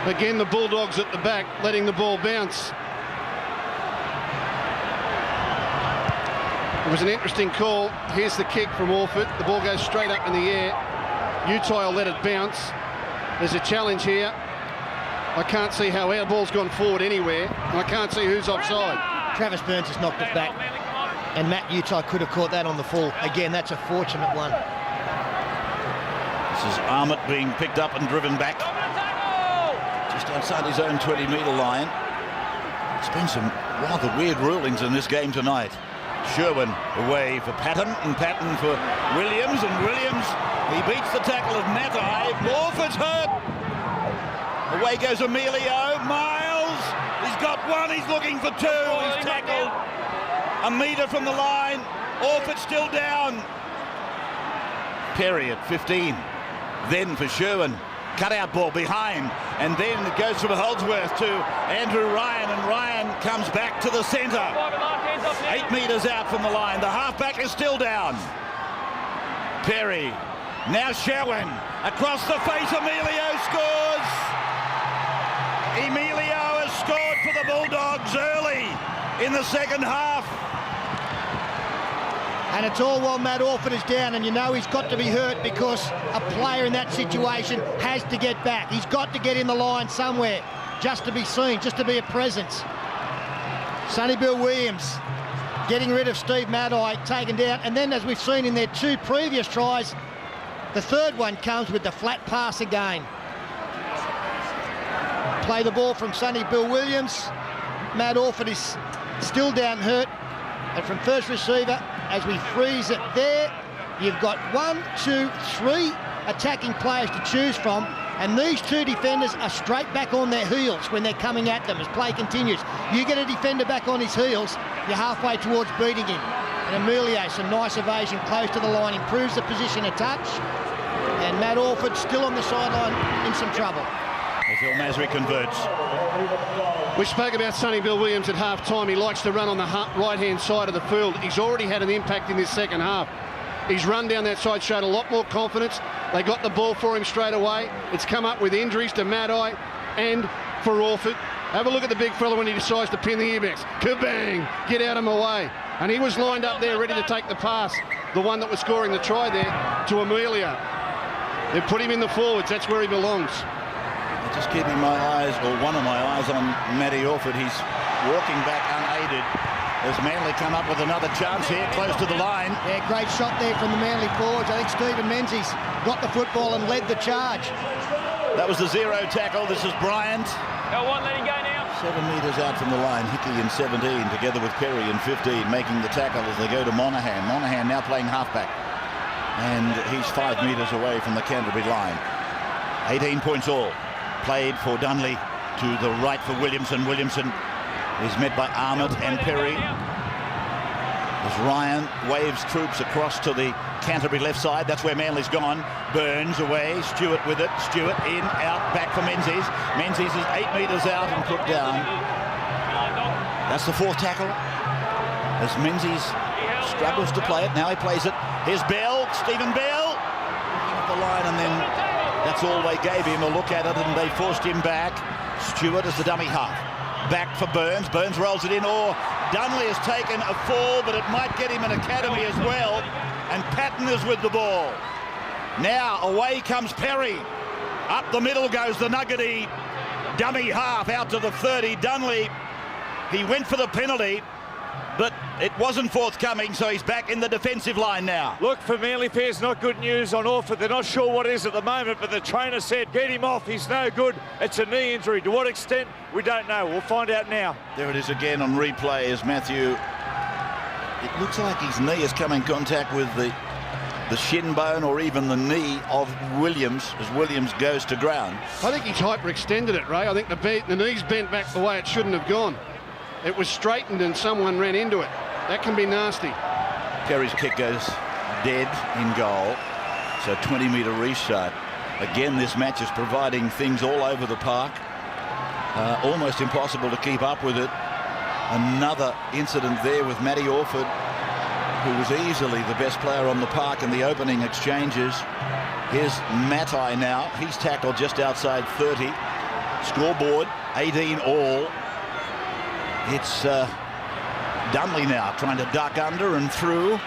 Again, the Bulldogs at the back, letting the ball bounce. It was an interesting call. Here's the kick from Orford. The ball goes straight up in the air. Utah will let it bounce. There's a challenge here. I can't see how our ball's gone forward anywhere. I can't see who's offside. Travis Burns has knocked it back, and Matt Utah could have caught that on the full. Again, that's a fortunate one. This is Armott being picked up and driven back just outside his own 20-metre line. There's been some rather weird rulings in this game tonight. Sherwin away for Patton, and Patton for Williams, and Williams, he beats the tackle of Matai. Morford's hurt. Away goes Emilio. Miles, he's got one, he's looking for two. He's tackled a metre from the line. Orford still down. Perry at 15. Then for Sherwin. Cut-out ball behind, and then it goes from Holdsworth to Andrew Ryan, and Ryan comes back to the centre. 8 metres out from the line. The halfback is still down. Perry. Now Sherwin. Across the face, Emilio scores. Emilio has scored for the Bulldogs early in the second half. And it's all while Matt Orford is down, and you know he's got to be hurt because a player in that situation has to get back. He's got to get in the line somewhere just to be seen, just to be a presence. Sonny Bill Williams getting rid of Steve Matai, taken down. And then, as we've seen in their 2 previous tries, the third one comes with the flat pass again. Play the ball from Sonny Bill Williams. Matt Orford is still down hurt. And from first receiver, as we freeze it there, you've got 1, 2, 3 attacking players to choose from, and these 2 defenders are straight back on their heels when they're coming at them as play continues. You get a defender back on his heels, you're halfway towards beating him. And Emilio, some nice evasion close to the line, improves the position a touch, and Matt Orford still on the sideline in some trouble. Phil Masri converts. We spoke about Sonny Bill Williams at half-time. He likes to run on the right-hand side of the field. He's already had an impact in this second half. He's run down that side, showed a lot more confidence. They got the ball for him straight away. It's come up with injuries to Maddai and for Orford. Have a look at the big fella when he decides to pin the earbacks. Kabang! Get out of my way. And he was lined up there ready to take the pass, the one that was scoring the try there, to Emilio. They've put him in the forwards. That's where he belongs. I'm just keeping my eyes, or one of my eyes, on Matty Orford. He's walking back unaided. As Manly come up with another chance here, close to the line. Yeah, great shot there from the Manly forwards. I think Stephen Menzies got the football and led the charge. That was the 0 tackle. This is Bryant. L1, let him go now. 7 metres out from the line. Hickey in 17, together with Perry in 15, making the tackle as they go to Monaghan. Monaghan now playing halfback. And he's 5 metres away from the Canterbury line. 18 points all. Played for Dunley to the right for Williamson. Williamson is met by Armott and Perry. As Ryan waves troops across to the Canterbury left side. That's where Manly's gone. Burns away. Stewart with it. Stewart in, out, back for Menzies. Menzies is 8 metres out and put down. That's the 4th tackle. As Menzies struggles to play it. Now he plays it. Here's Bell. Stephen Bell. Looking at the line, and then that's all they gave him, a look at it, and they forced him back. Stewart is the dummy half. Back for Burns. Burns rolls it in. Or Dunley has taken a fall, but it might get him an academy as well. And Patton is with the ball. Now away comes Perry. Up the middle goes the nuggety dummy half out to the 30. Dunley, he went for the penalty, but it wasn't forthcoming, so he's back in the defensive line now. Look, for Manly fans, not good news on Orford. They're not sure what it is at the moment, but the trainer said, get him off, he's no good. It's a knee injury. To what extent, we don't know. We'll find out now. There it is again on replay as Matthew. It looks like his knee has come in contact with the shin bone or even the knee of Williams as Williams goes to ground. I think he's hyperextended it, Ray. I think the knee's bent back the way it shouldn't have gone. It was straightened and someone ran into it. That can be nasty. Perry's kick goes dead in goal. So 20-metre restart. Again, this match is providing things all over the park. Almost impossible to keep up with it. Another incident there with Matty Orford, who was easily the best player on the park in the opening exchanges. Here's Matai now. He's tackled just outside 30. Scoreboard, 18 all. It's Dunley now trying to duck under and through,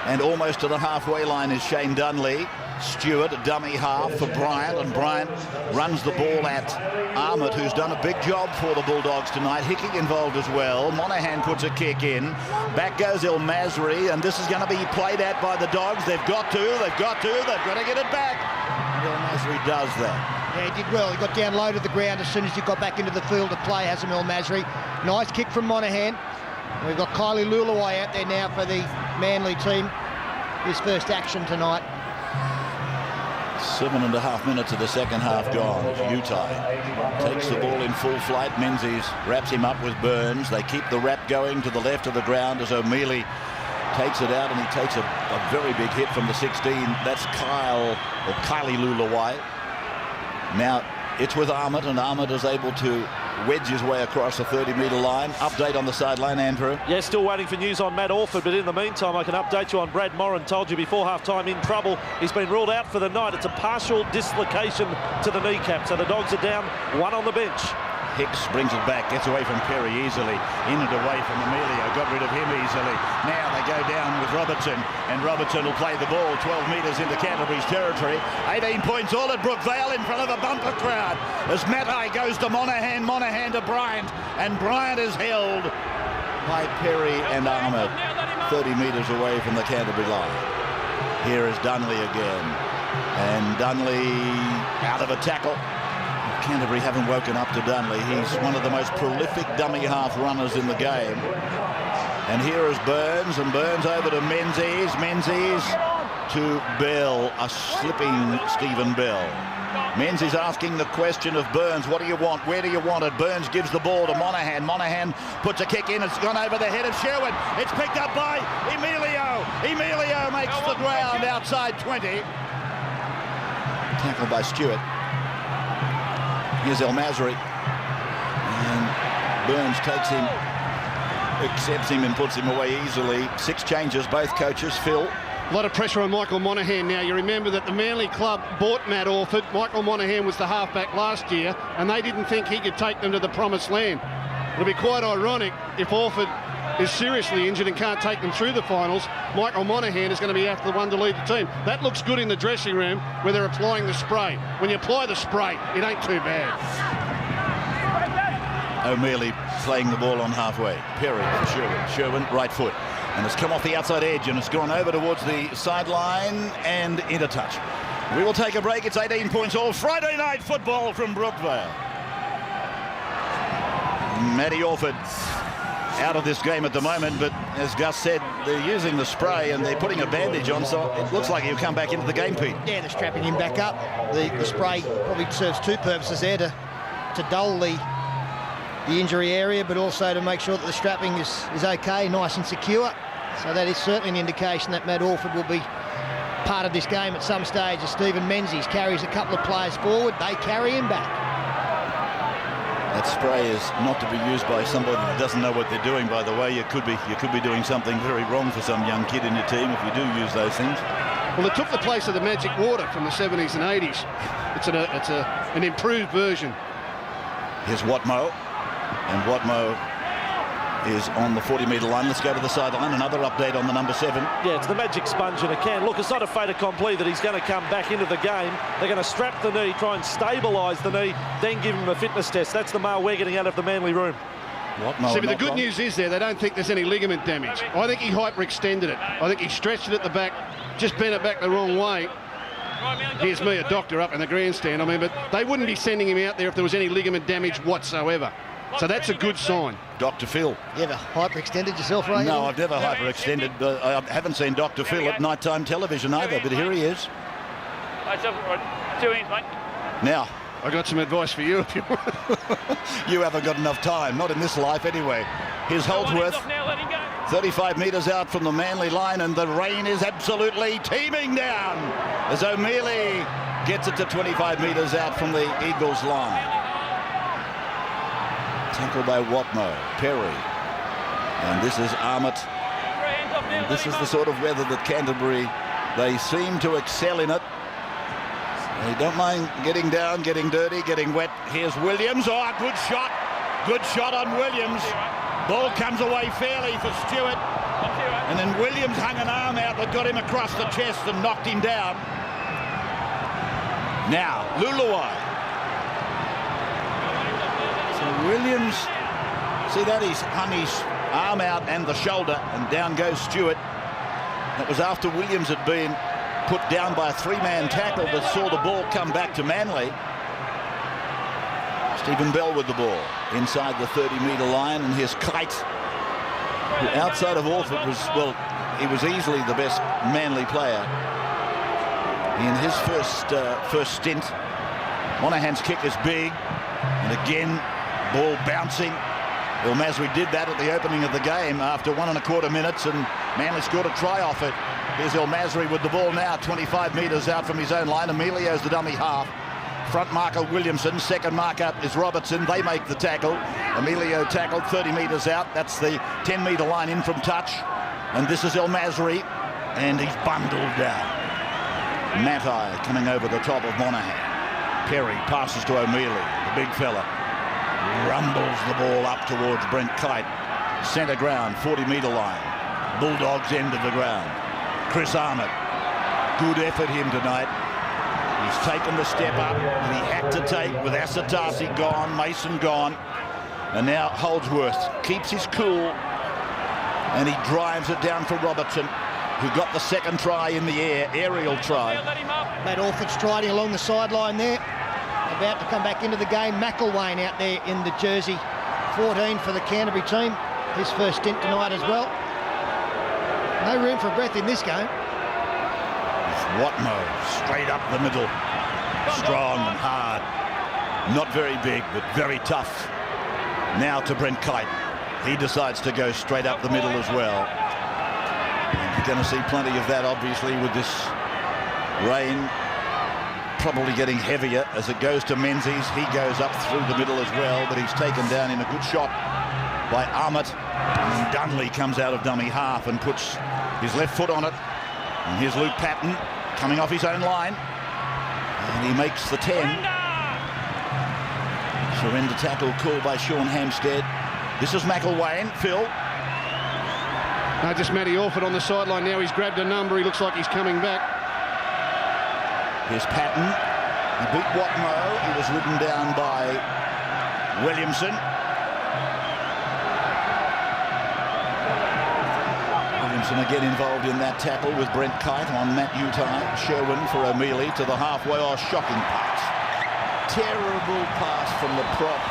and almost to the halfway line is Shane Dunley. Stewart, a dummy half for Bryant, and Bryant runs the ball at Armott, who's done a big job for the Bulldogs tonight. Hickey involved as well. Monaghan puts a kick in. Back goes El Masri, and this is going to be played at by the Dogs. They've got to get it back. And El Masri does that. Yeah, he did well. He got down low to the ground as soon as he got back into the field to play, hasn't El Masri. Nice kick from Monaghan. We've got Kylie Lulawai out there now for the Manly team. His first action tonight. 7.5 minutes of the second half gone. Utai takes the ball in full flight. Menzies wraps him up with Burns. They keep the wrap going to the left of the ground as O'Mealy takes it out, and he takes a very big hit from the 16. That's Kylie Lulawai. Now it's with Armott, and Armott is able to wedge his way across the 30-metre line. Update on the sideline, Andrew. Yeah, still waiting for news on Matt Orford, but in the meantime, I can update you on Brad Moran. Told you before half-time, in trouble. He's been ruled out for the night. It's a partial dislocation to the kneecap, so the Dogs are down, one on the bench. Hicks brings it back, gets away from Perry easily, in and away from Emilio, got rid of him easily. Now they go down with Robertson, and Robertson will play the ball 12 metres into Canterbury's territory. 18 points all at Brookvale in front of a bumper crowd as Matai goes to Monaghan, Monaghan to Bryant, and Bryant is held by Perry and Armott 30 metres away from the Canterbury line. Here is Dunley again, and Dunley out of a tackle. Canterbury haven't woken up to Dunley. He's one of the most prolific dummy half runners in the game. And here is Burns, and Burns over to Menzies. Menzies to Bell, a slipping Stephen Bell. Menzies asking the question of Burns, what do you want? Where do you want it? Burns gives the ball to Monaghan. Monaghan puts a kick in. It's gone over the head of Sherwood. It's picked up by Emilio. Emilio makes the ground outside 20. Tackled by Stewart. Here's El Masri, and Burns takes him, accepts him and puts him away easily. 6 changes, both coaches. Phil A lot of pressure on Michael Monaghan now. You remember that the Manly club bought Matt Orford. Michael Monaghan was the halfback last year, and they didn't think he could take them to the promised land. It'll be quite ironic if Orford is seriously injured and can't take them through the finals. Michael Monaghan is going to be after the one to lead the team. That looks good in the dressing room where they're applying the spray. When you apply the spray, it ain't too bad. O'Mealy playing the ball on halfway. Perry for Sherwin. Sherwin, right foot. And it's come off the outside edge and it's gone over towards the sideline and into touch. We will take a break. It's 18 points all. Friday night football from Brookvale. Matty Orford out of this game at the moment, but as Gus said, they're using the spray and they're putting a bandage on, so it looks like he'll come back into the game, Pete. Yeah, they're strapping him back up. The spray probably serves two purposes there, to dull the injury area, but also to make sure that the strapping is okay, nice and secure. So that is certainly an indication that Matt Orford will be part of this game at some stage. As Stephen Menzies carries a couple of players forward, they carry him back. That spray is not to be used by somebody that doesn't know what they're doing, by the way. You could be doing something very wrong for some young kid in your team if you do use those things. Well, it took the place of the magic water from the 70s and 80s. It's an improved version. Here's Watmoe, and Watmoe is on the 40-metre line. Let's go to the sideline. Another update on the number 7. Yeah, it's the magic sponge in a can. Look, it's not a fait accompli that he's going to come back into the game. They're going to strap the knee, try and stabilise the knee, then give him a fitness test. That's the mail we're getting out of the Manly room. See, but the good news is they don't think there's any ligament damage. I think he hyperextended it. I think he stretched it at the back, just bent it back the wrong way. Here's me, a doctor up in the grandstand. I mean, but they wouldn't be sending him out there if there was any ligament damage whatsoever. So that's a good sign. Dr. Phil. You ever hyperextended yourself, Ray? No, I've never hyperextended. I haven't seen Dr. Phil at nighttime television either, but here he is. 2 inch, mate. Now, I got some advice for you if you want. you haven't got enough time, not in this life anyway. Here's Holdsworth, 35 metres out from the Manly line, and the rain is absolutely teeming down as O'Mealy gets it to 25 metres out from the Eagles line. Tackle by Watmoe, Perry, and this is Armott. And this is the sort of weather that Canterbury, they seem to excel in it. They don't mind getting down, getting dirty, getting wet. Here's Williams. Oh, good shot on Williams. Ball comes away fairly for Stewart, and then Williams hung an arm out that got him across the chest and knocked him down. Now Luluai. Williams, see that, he's hung his arm out and the shoulder, and down goes Stewart. That was after Williams had been put down by a 3-man tackle that saw the ball come back to Manly. Stephen Bell with the ball inside the 30-metre line, and here's Kite, who outside of Orford was, well, he was easily the best Manly player in his first stint. Monaghan's kick is big, and again, ball bouncing. Well, Masri did that at the opening of the game after 1 1/4 minutes, and Manly scored a try off it. Here's El Masri with the ball now, 25 metres out from his own line. Emilio's the dummy half. Front marker Williamson, second marker is Robertson. They make the tackle. Emilio tackled 30 metres out. That's the 10-metre line in from touch. And this is El Masri, and he's bundled down. Matai coming over the top of Monaghan. Perry passes to O'Mealy, the big fella. Rumbles the ball up towards Brent Kite. Centre ground, 40-metre line. Bulldogs end of the ground. Chris Armott. Good effort him tonight. He's taken the step up that he had to take with Asatasi gone, Mason gone. And now Holdsworth keeps his cool, and he drives it down for Robertson, who got the second try in the air, aerial try. Matt Orford striding along the sideline there. About to come back into the game. McElwain out there in the jersey 14 for the Canterbury team. His first stint tonight as well. No room for breath in this game. Watmoe straight up the middle. Strong and hard. Not very big, but very tough. Now to Brent Kite. He decides to go straight up the middle as well. And you're going to see plenty of that, obviously, with this rain probably getting heavier as it goes to Menzies. He goes up through the middle as well, but he's taken down in a good shot by Armott. And Dunley comes out of dummy half and puts his left foot on it. And here's Luke Patton coming off his own line. And he makes the 10. Surrender tackle called by Sean Hampstead. This is McElwain. Phil. No, just Matty Orford on the sideline now. He's grabbed a number. He looks like he's coming back. Here's Patton. He beat Watmo. He was ridden down by Williamson. Williamson again involved in that tackle with Brent Kite on Matt Utai. Sherwin for O'Mealy to the halfway. Oh, shocking pass. Terrible pass from the prop.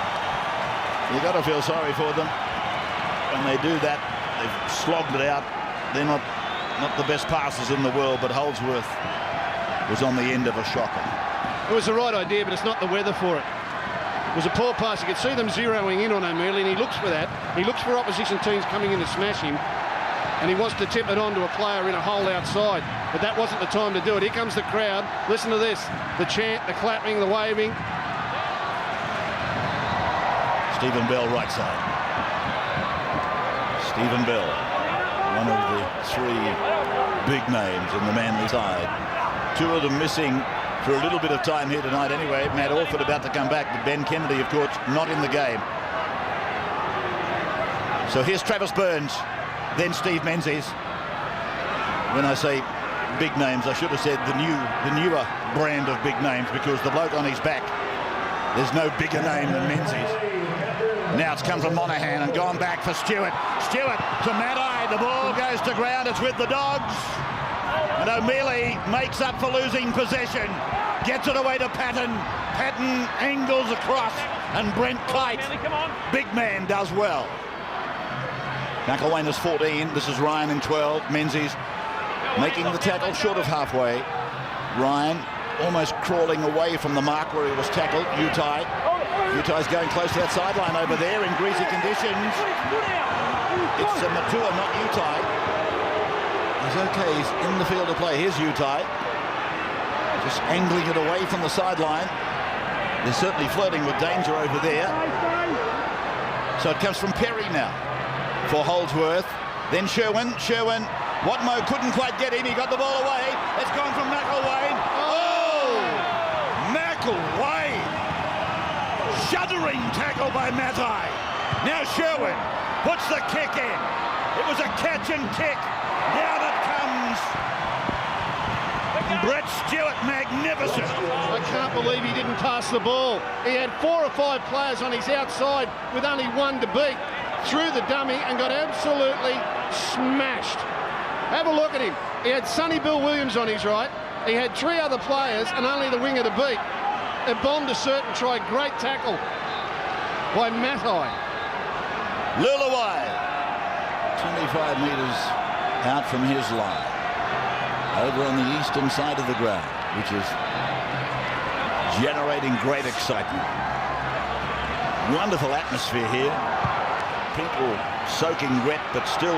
You've got to feel sorry for them. When they do that, they've slogged it out. They're not the best passers in the world, but Holdsworth was on the end of a shocker. It was the right idea, but it's not the weather for it. It was a poor pass. You could see them zeroing in on O'Mealy, and he looks for that. He looks for opposition teams coming in to smash him, and he wants to tip it on to a player in a hole outside. But that wasn't the time to do it. Here comes the crowd. Listen to this. The chant, the clapping, the waving. Stephen Bell, right side. Stephen Bell, one of the three big names in the Manly side. Two of them missing for a little bit of time here tonight anyway. Matt Orford about to come back, but Ben Kennedy, of course, not in the game. So here's Travis Burns, then Steve Menzies. When I say big names, I should have said the newer brand of big names, because the bloke on his back, there's no bigger name than Menzies. Now it's come from Monahan and gone back for Stewart. Stewart to Maddai. The ball goes to ground. It's with the Dogs. And O'Mealy makes up for losing possession. Gets it away to Patton. Patton angles across. And Brent Kite, big man, does well. McElwain is 14. This is Ryan in 12. Menzies making the tackle short of halfway. Ryan almost crawling away from the mark where he was tackled. Utai's going close to that sideline over there in greasy conditions. It's Matua, not Utai. He's okay, he's in the field of play. Here's Utai. Just angling it away from the sideline. They're certainly flirting with danger over there. So it comes from Perry now for Holdsworth. Then Sherwin. Watmo couldn't quite get him. He got the ball away. It's gone from McElwain. Oh! McElwain! Shuddering tackle by Matai. Now Sherwin puts the kick in. It was a catch and kick. Down it comes. Brett Stewart, magnificent. I can't believe he didn't pass the ball. He had 4 or 5 players on his outside with only one to beat. Threw the dummy and got absolutely smashed. Have a look at him. He had Sonny Bill Williams on his right. He had 3 other players and only the winger to beat. It bombed a certain try. Great tackle by Matai. Luluwai, 25 metres out from his line. Over on the eastern side of the ground, which is generating great excitement. Wonderful atmosphere here. People soaking wet, but still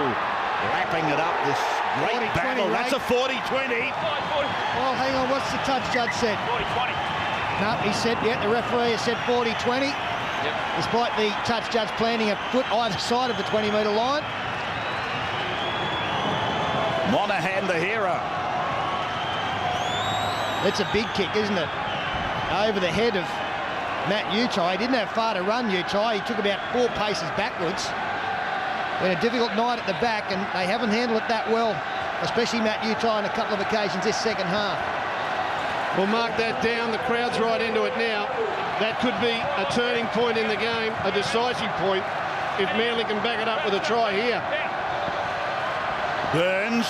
lapping it up. This great battle. That's a 40-20. Well, hang on. What's the touch judge said? 40-20. No, he said, yeah, the referee has said 40-20. Yep. Despite the touch judge planting a foot either side of the 20-metre line. Monahan, the hero. It's a big kick, isn't it? Over the head of Matt Utai. He didn't have far to run, Utai. He took about 4 paces backwards. Been a difficult night at the back, and they haven't handled it that well, especially Matt Utai on a couple of occasions this second half. We'll mark that down. The crowd's right into it now. That could be a turning point in the game, a decisive point, if Manly can back it up with a try here. Burns.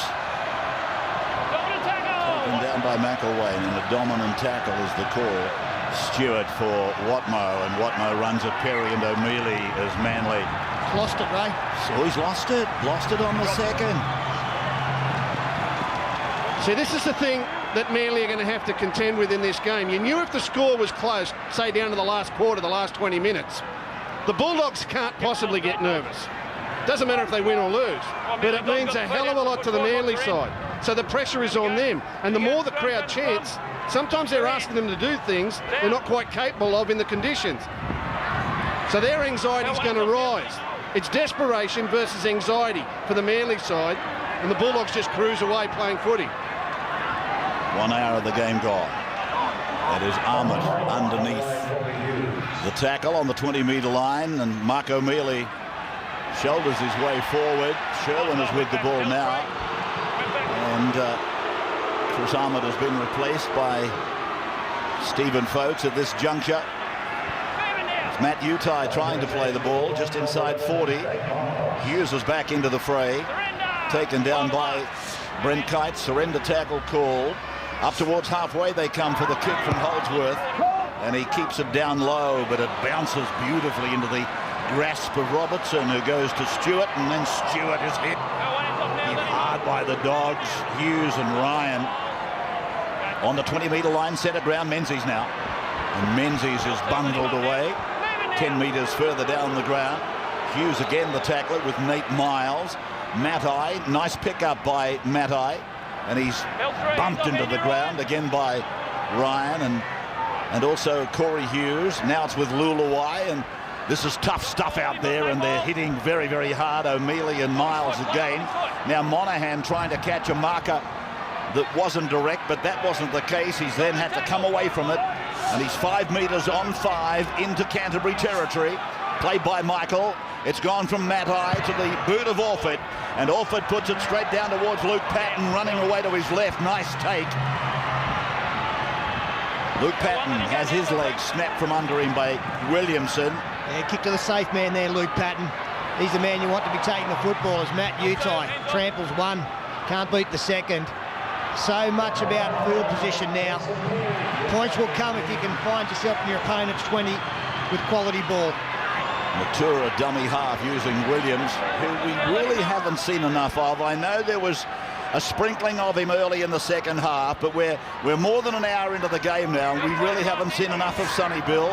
Taken down by McElwain, and a dominant tackle is the call. Stewart for Watmo, and Watmo runs at Perry and O'Mealy as Manly. Lost it, Ray. So he's lost it on the second. See, this is the thing that Manly are going to have to contend with in this game. You knew if the score was close, say down to the last quarter, the last 20 minutes, the Bulldogs can't possibly get nervous. Doesn't matter if they win or lose, but it means a hell of a lot to the Manly side. So the pressure is on them, and the more the crowd chants, sometimes they're asking them to do things they're not quite capable of in the conditions. So their anxiety is going to rise. It's desperation versus anxiety for the Manly side, and the Bulldogs just cruise away playing footy. 1 hour of the game gone. That is Armit underneath the tackle on the 20-metre line, and Mark O'Mealy shoulders his way forward. Sherwin is with the ball now, and Chris Armit has been replaced by Stephen Folkes at this juncture. It's Matt Utai trying to play the ball just inside 40. Hughes is back into the fray, taken down by Brent Kite. Surrender tackle called. Up towards halfway they come for the kick from Holdsworth, and he keeps it down low, but it bounces beautifully into the grasp of Robertson, who goes to Stewart, and then Stewart is hit hard by the Dogs, Hughes and Ryan. On the 20-metre line, centre ground, Menzies now. And Menzies is bundled away 10 metres further down the ground. Hughes again the tackler with Nate Miles. Matai, nice pickup by Matai, and he's bumped into the ground again by Ryan and also Corey Hughes. Now it's with Luluwai, and this is tough stuff out there, and they're hitting very, very hard. O'Mealy and Miles again. Now Monaghan trying to catch a marker that wasn't direct, but that wasn't the case. He's then had to come away from it, and he's 5 metres on 5 into Canterbury territory. Played by Michael. It's gone from Matai to the boot of Orford, and Orford puts it straight down towards Luke Patton, running away to his left. Nice take. Luke Patton has his leg snapped from under him by Williamson. Yeah, kick to the safe man there, Luke Patton. He's the man you want to be taking the football, as Matt Utai tramples one, can't beat the second. So much about field position now. Points will come if you can find yourself in your opponent's 20 with quality ball. Matura dummy half using Williams, who we really haven't seen enough of. I know there was a sprinkling of him early in the second half, but we're more than an hour into the game now, and we really haven't seen enough of Sonny Bill.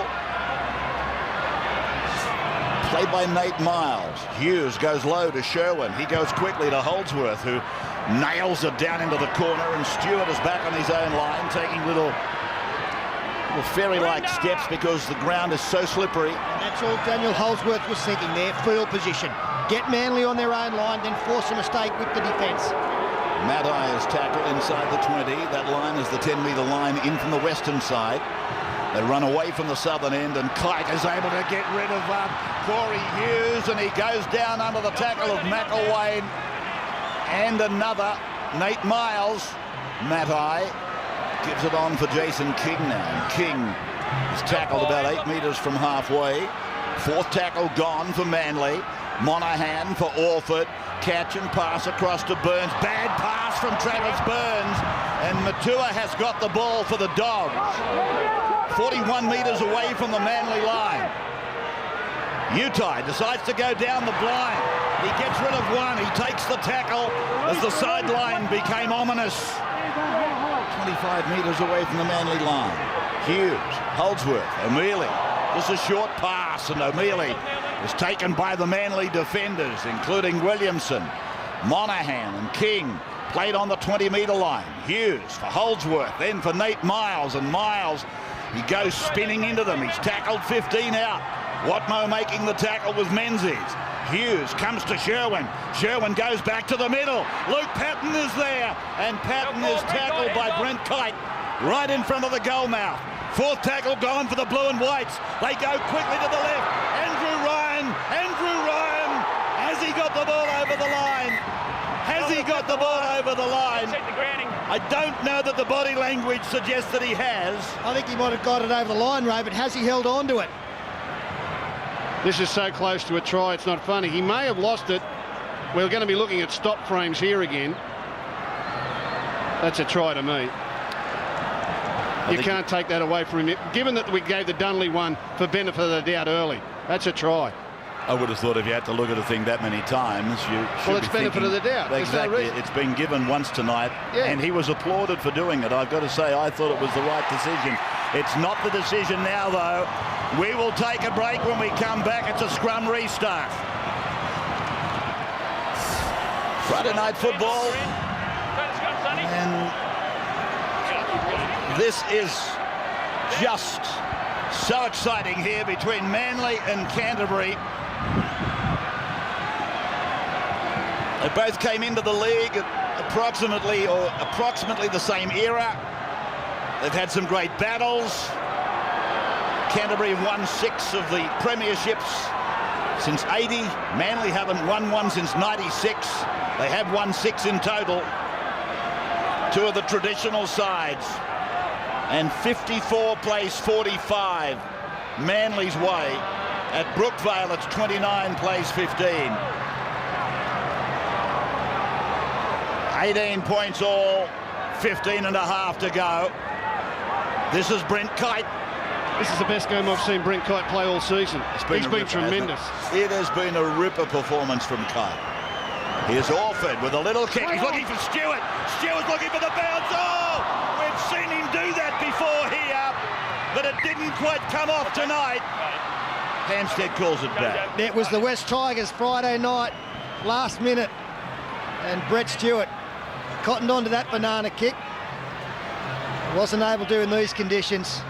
Played by Nate Miles. Hughes goes low to Sherwin. He goes quickly to Holdsworth, who nails it down into the corner, and Stewart is back on his own line, taking little fairy-like steps because the ground is so slippery. And that's all Daniel Holdsworth was thinking there, field position. Get Manly on their own line, then force a mistake with the defence. Matai is tackled inside the 20. That line is the 10-metre line in from the western side. They run away from the southern end, and Kite is able to get rid of Corey Hughes, and he goes down under the tackle of McElwain and another, Nate Miles. Matai gives it on for Jason King now, and King is tackled about 8 metres from halfway. Fourth tackle gone for Manly. Monaghan for Orford. Catch and pass across to Burns. Bad pass from Travis Burns, and Matua has got the ball for the Dogs. 41 metres away from the Manly line. Utai decides to go down the blind. He gets rid of one. He takes the tackle as the sideline became ominous. 25 metres away from the Manly line. Hughes, Holdsworth, O'Mealy. Just a short pass, and O'Mealy is taken by the Manly defenders, including Williamson. Monaghan and King played on the 20-metre line. Hughes for Holdsworth, then for Nate Miles, and Miles, he goes spinning into them. He's tackled 15 out. Watmo making the tackle with Menzies. Hughes comes to Sherwin. Sherwin goes back to the middle. Luke Patton is there, and Patton is tackled by Brent Kite right in front of the goal mouth. Fourth tackle gone for the blue and whites. They go quickly to the left. Andrew Ryan, has he got the ball over the line? Has he got the ball over the line? I don't know that the body language suggests that he has. I think he might have got it over the line, Ray, but has he held on to it? This is so close to a try, it's not funny. He may have lost it. We're going to be looking at stop frames here again. That's a try to me. You can't take that away from him. Given that we gave the Dunley one for benefit of the doubt early, that's a try. I would have thought if you had to look at a thing that many times, you should well, it's be benefit thinking, of the doubt. Exactly. No, it's been given once tonight, and he was applauded for doing it. I've got to say, I thought it was the right decision. It's not the decision now, though. We will take a break. When we come back, it's a scrum restart. Friday night football. And this is just so exciting here between Manly and Canterbury. They both came into the league at approximately the same era. They've had some great battles. Canterbury have won 6 of the premierships since 80. Manly haven't won one since 96. They have won 6 in total. 2 of the traditional sides. And 54 plays 45 Manly's way. At Brookvale, it's 29 plays 15. 18 points all, 15 and a half to go. This is Brent Kite. This is the best game I've seen Brent Kite play all season. He's been tremendous. It has been a ripper performance from Kite. Here's Orford with a little kick. He's looking for Stewart. Stewart's looking for the bounce. Oh, we've seen him do that before here, but it didn't quite come off tonight. Hampstead calls it back. It was the West Tigers Friday night, last minute, and Brett Stewart cottoned onto that banana kick. Wasn't able to in these conditions.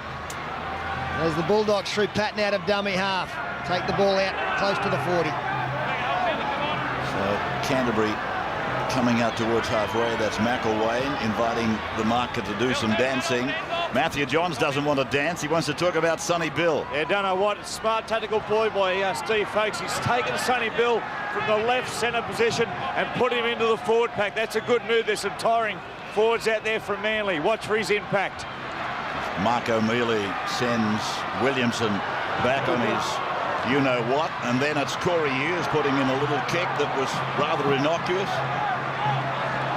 As the Bulldogs threw Patton out of dummy half. Take the ball out close to the 40. So Canterbury coming out towards halfway. That's McElwain inviting the marker to do some dancing. Matthew Johns doesn't want to dance. He wants to talk about Sonny Bill. Yeah, don't know what. Smart tactical ploy by Steve Folkes. He's taken Sonny Bill from the left centre position and put him into the forward pack. That's a good move. There's some tiring forwards out there from Manly. Watch for his impact. Mark O'Mealy sends Williamson back on his you-know-what, and then it's Corey Hughes putting in a little kick that was rather innocuous.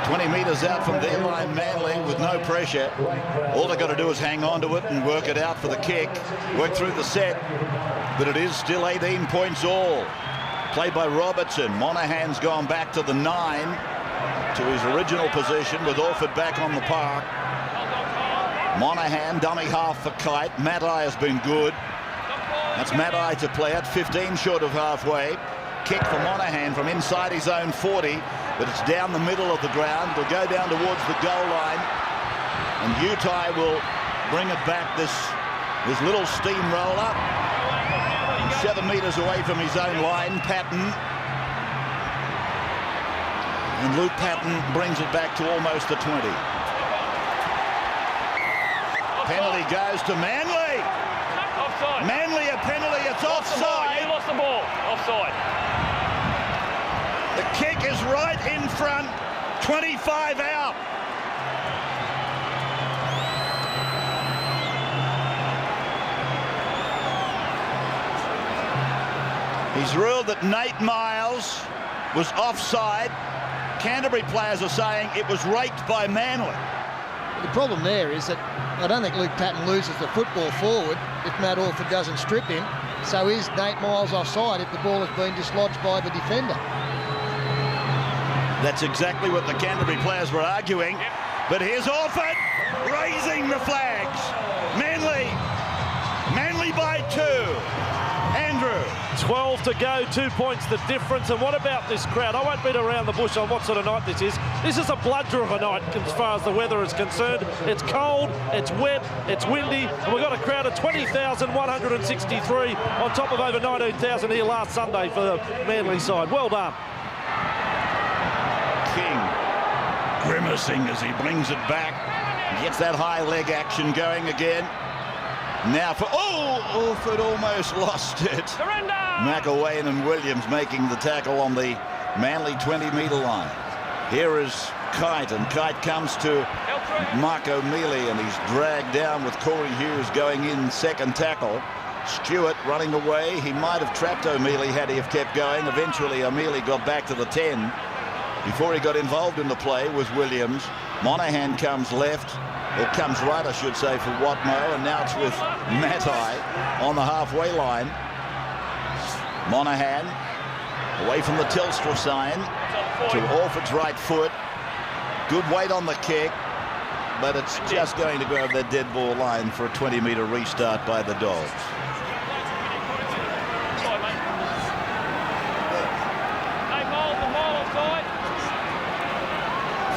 20 metres out from their line, Manly, with no pressure. All they've got to do is hang on to it and work it out for the kick, work through the set, but it is still 18 points all. Played by Robertson. Monahan's gone back to the 9, to his original position, with Orford back on the park. Monahan, dummy half for Kite. Matai has been good. That's Matai to play at 15 short of halfway. Kick for Monahan from inside his own 40, but it's down the middle of the ground. It'll go down towards the goal line, and Utai will bring it back. This little steamroller, 7 metres away from his own line. Patton, and Luke Patton brings it back to almost the 20. Penalty goes to Manly. Offside. Manly a penalty. It's offside. You lost the ball. Offside. The kick is right in front. 25 out. He's ruled that Nate Miles was offside. Canterbury players are saying it was raked by Manly. The problem there is that I don't think Luke Patton loses the football forward if Matt Orford doesn't strip him. So is Nate Miles offside if the ball has been dislodged by the defender? That's exactly what the Canterbury players were arguing. Yep. But here's Orford raising the flags. Manly by 2. Andrew. 12 to go, 2 points the difference. And what about this crowd? I won't beat around the bush on what sort of night this is. This is a bludger of a night as far as the weather is concerned. It's cold, it's wet, it's windy, and we've got a crowd of 20,163 on top of over 19,000 here last Sunday for the Manly side. Well done. King grimacing as he brings it back. Gets that high leg action going again. Now for, Orford almost lost it. Surrender! McElwain and Williams making the tackle on the Manly 20-metre line. Here is Kite, and Kite comes to Mark O'Mealy, and he's dragged down with Corey Hughes going in second tackle. Stewart running away. He might have trapped O'Mealy had he have kept going. Eventually O'Mealy got back to the 10. Before he got involved in the play was Williams. Monahan comes left, or comes right, I should say, for Watmo, and now it's with Matai on the halfway line. Monahan away from the Telstra sign to Orford's right foot. Good weight on the kick, but it's just going to go over that dead ball line for a 20-metre restart by the Dogs.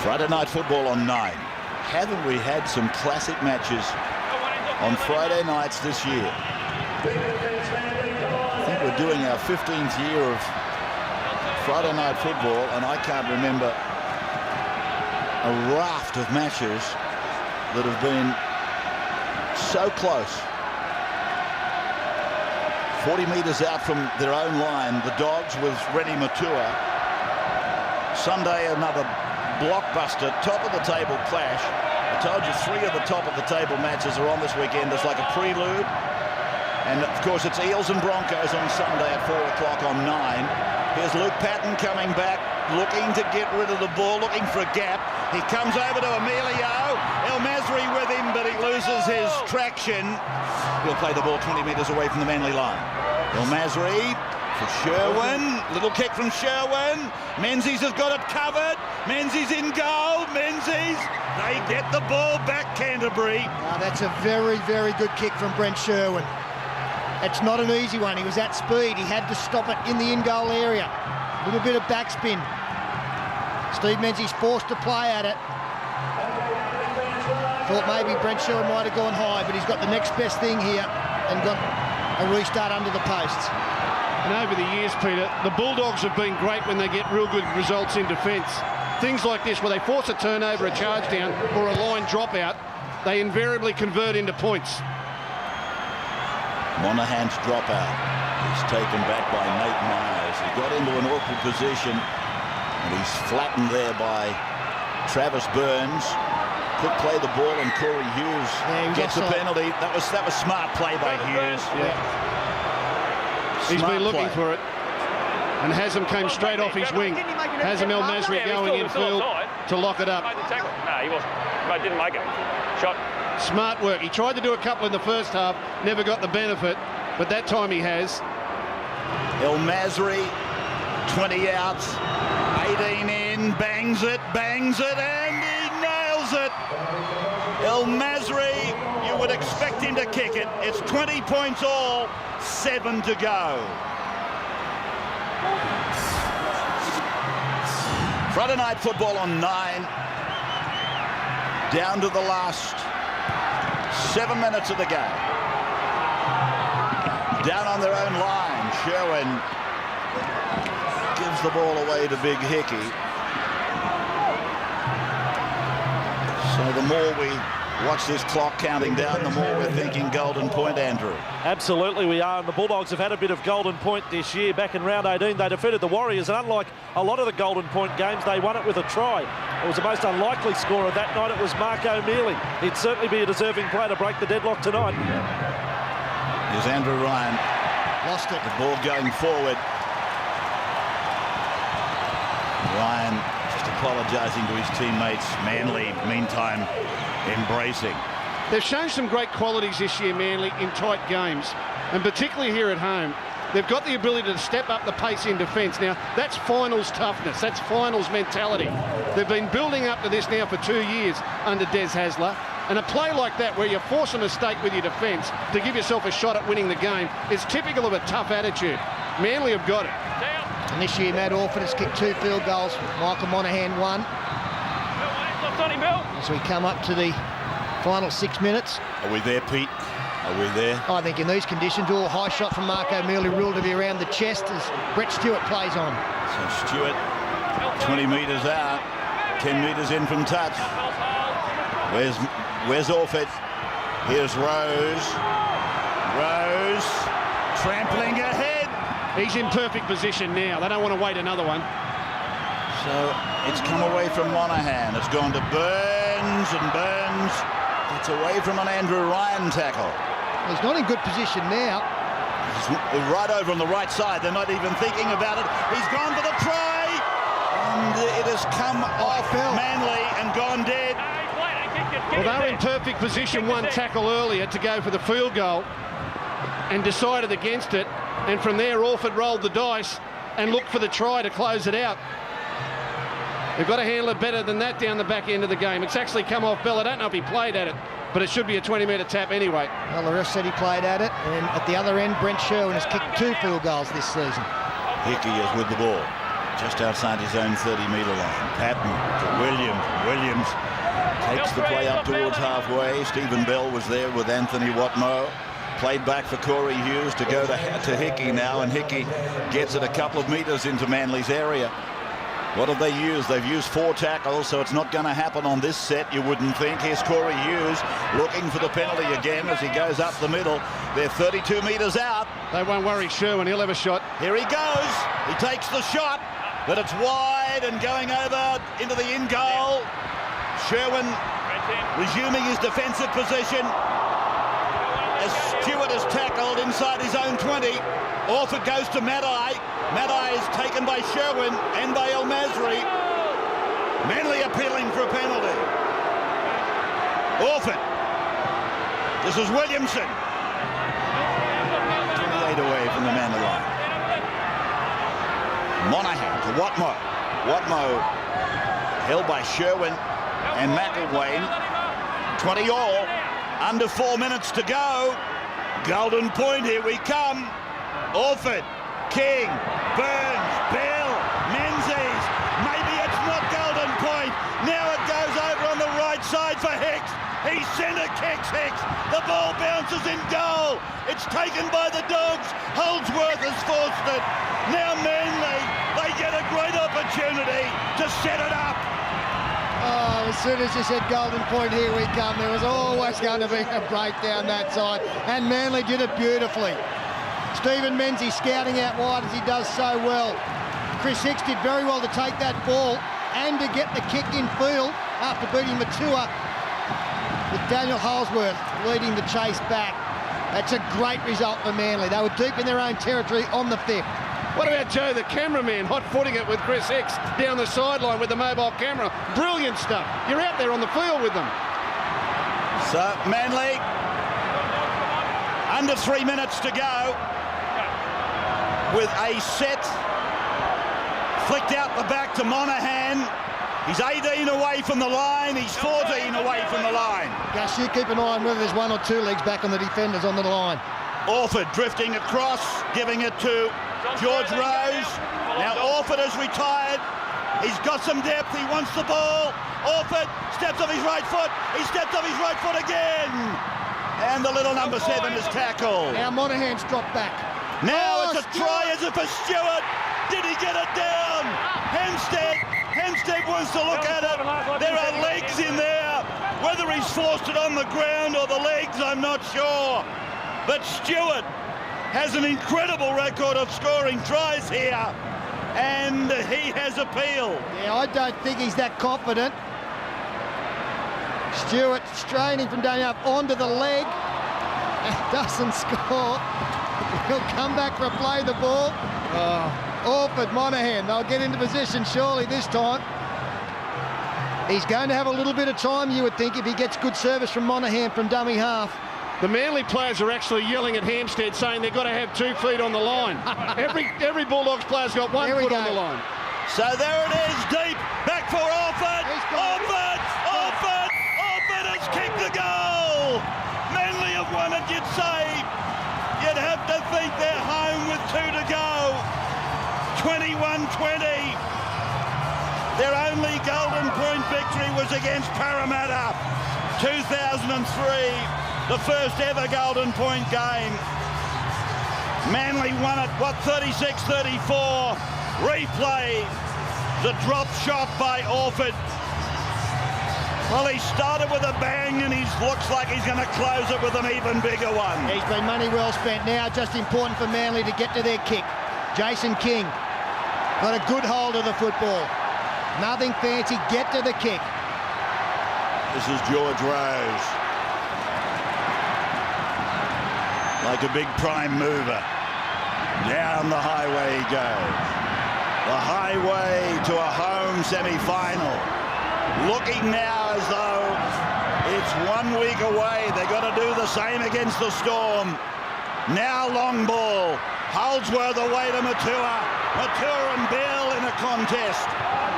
Friday night football on 9. Haven't we had some classic matches on Friday nights this year? I think we're doing our 15th year of Friday night football, and I can't remember a raft of matches that have been so close. 40 metres out from their own line, the Dogs with Rennie Matua. Sunday, another blockbuster, top of the table clash. I told you 3 of the top of the table matches are on this weekend. It's like a prelude. And of course, it's Eels and Broncos on Sunday at 4 o'clock on 9. Here's Luke Patton coming back, looking to get rid of the ball, looking for a gap. He comes over to Emilio. El Masri with him, but he loses his traction. He'll play the ball 20 metres away from the Manly line. El Masri for Sherwin. Little kick from Sherwin. Menzies has got it covered. Menzies in goal. Menzies. They get the ball back, Canterbury. Oh, that's a very, very good kick from Brent Sherwin. It's not an easy one. He was at speed. He had to stop it in the in-goal area. A little bit of backspin. Steve Menzies forced to play at it. Thought maybe Brent Sherwin might have gone high, but he's got the next best thing here and got a restart under the posts. And over the years, Peter, the Bulldogs have been great when they get real good results in defence. Things like this, where they force a turnover, a charge down, or a line dropout, they invariably convert into points. Monahan's dropout is taken back by Nate Myers. He got into an awkward position and he's flattened there by Travis Burns. Could play the ball and Corey Hughes gets a penalty. That was smart play by Hughes. Yeah. He's been looking for it. And Hasem came straight off his wing. Hasem El Masri going infield to lock it up. No, he wasn't. He didn't make it. Shot. Smart work. He tried to do a couple in the first half, never got the benefit, but that time he has. El Masri, 20 out, 18 in, bangs it, and he nails it. El Masri, you would expect him to kick it. It's 20 points all, 7 to go. Friday night football on 9. Down to the last 7 minutes of the game. Down on their own line, Sherwin gives the ball away to Big Hickey. So the more we watch this clock counting down, the more we're thinking golden point, Andrew. Absolutely we are, and the Bulldogs have had a bit of golden point this year. Back in round 18 they defeated the Warriors, and unlike a lot of the golden point games, they won it with a try. It was the most unlikely scorer that night. It was Mark O'Mealy. He'd certainly be a deserving player to break the deadlock tonight. Here's Andrew Ryan. Lost it. The ball going forward. Ryan just apologising to his teammates. Manly, meantime, embracing. They've shown some great qualities this year, Manly, in tight games, and particularly here at home. They've got the ability to step up the pace in defence. Now, that's finals toughness. That's finals mentality. They've been building up to this now for 2 years under Des Hasler. And a play like that, where you force a mistake with your defence to give yourself a shot at winning the game, is typical of a tough attitude. Manly have got it. And this year, Matt Orford has kicked 2 field goals. Michael Monahan 1. As we come up to the final 6 minutes. Are we there, Pete? Are we there? I think in these conditions, all high shot from Mark O'Mealy ruled to be around the chest as Brett Stewart plays on. So Stewart, 20 metres out, 10 metres in from touch. Where's Orford? Here's Rose. Rose, trampling ahead. He's in perfect position now. They don't want to wait another one. So it's come away from Monahan. It's gone to Burns, and Burns gets away from an Andrew Ryan tackle. He's not in good position now. He's right over on the right side. They're not even thinking about it. He's gone for the try, and it has come off Manly and gone dead. Well, they were in perfect position one tackle earlier to go for the field goal and decided against it. And from there, Orford rolled the dice and looked for the try to close it out. They've got to handle it better than that down the back end of the game. It's actually come off Bell. I don't know if he played at it, but it should be a 20-metre tap anyway. Well, the rest said he played at it. And at the other end, Brent Sherwin has kicked 2 field goals this season. Hickey is with the ball, just outside his own 30-metre line. Patton to Williams. Williams takes the play up towards halfway. Stephen Bell was there with Anthony Watmoe. Played back for Corey Hughes to go to Hickey now, and Hickey gets it a couple of metres into Manly's area. What have they used? They've used 4 tackles, so it's not going to happen on this set, you wouldn't think. Here's Corey Hughes looking for the penalty again as he goes up the middle. They're 32 metres out. They won't worry Sherwin. He'll have a shot. Here he goes. He takes the shot, but it's wide and going over into the in goal. Sherwin resuming his defensive position as Stewart is tackled inside his own 20. Off it goes to Maddai. Maddai is taken by Sherwin and by El Masri. Manly appealing for a penalty. Off it. This is Williamson. 28 away from the Manly line. Monahan to Watmough. Watmough held by Sherwin and McElwain. 20 all. Under 4 minutes to go. Golden point, here we come. Orford, King, Burns, Bell, Menzies. Maybe it's not golden point. Now it goes over on the right side for Hicks. He centre kicks Hicks. The ball bounces in goal. It's taken by the Dogs. Holdsworth has forced it. Now Manly, they get a great opportunity to set it up. Oh, as soon as you said golden point, here we come. There was always going to be a break down that side, and Manly did it beautifully. Stephen Menzies scouting out wide as he does so well. Chris Hicks did very well to take that ball and to get the kick in field after beating Matua, with Daniel Holdsworth leading the chase back. That's a great result for Manly. They were deep in their own territory on the 5th. What about Joe, the cameraman, hot-footing it with Chris Hicks down the sideline with the mobile camera? Brilliant stuff. You're out there on the field with them. So, Manly, under 3 minutes to go, with a set flicked out the back to Monahan. He's 18 away from the line. He's 14 away from the line. Gus, you keep an eye on whether there's 1 or 2 legs back on the defenders on the line. Orford drifting across, giving it to George Rose. Now Orford has retired. He's got some depth. He wants the ball. Orford steps off his right foot. He steps off his right foot again. And the little number 7 is tackled. Now Monahan's dropped back. Now it's a try as if for Stewart. Did he get it down? Hempstead wants to look at it. There are legs in there. Whether he's forced it on the ground or the legs, I'm not sure. But Stewart has an incredible record of scoring tries here, and he has appealed. Yeah, I don't think he's that confident. Stewart straining from down up onto the leg and doesn't score. He'll come back for a play the ball. Orford, Monahan, they'll get into position surely this time. He's going to have a little bit of time, you would think, if he gets good service from Monahan from dummy half. The Manly players are actually yelling at Hampstead, saying they've got to have 2 feet on the line. Every Bulldogs player's got 1 foot on the line. So there it is, deep, back for Orford. Orford has kicked the goal. Manly have won it, you'd say. You'd have to think they're home with 2 to go. 21-20. Their only golden point victory was against Parramatta, 2003. The first ever golden point game. Manly won it, 36-34. Replay, the drop shot by Orford. Well, he started with a bang and he looks like he's going to close it with an even bigger one. He's been money well spent. Now just important for Manly to get to their kick. Jason King got a good hold of the football. Nothing fancy, get to the kick. This is George Rose. Like a big prime mover. Down the highway he goes. The highway to a home semi-final. Looking now as though it's 1 week away. They've got to do the same against the Storm. Now long ball. Holdsworth away to Matua. Matua and Bell in a contest.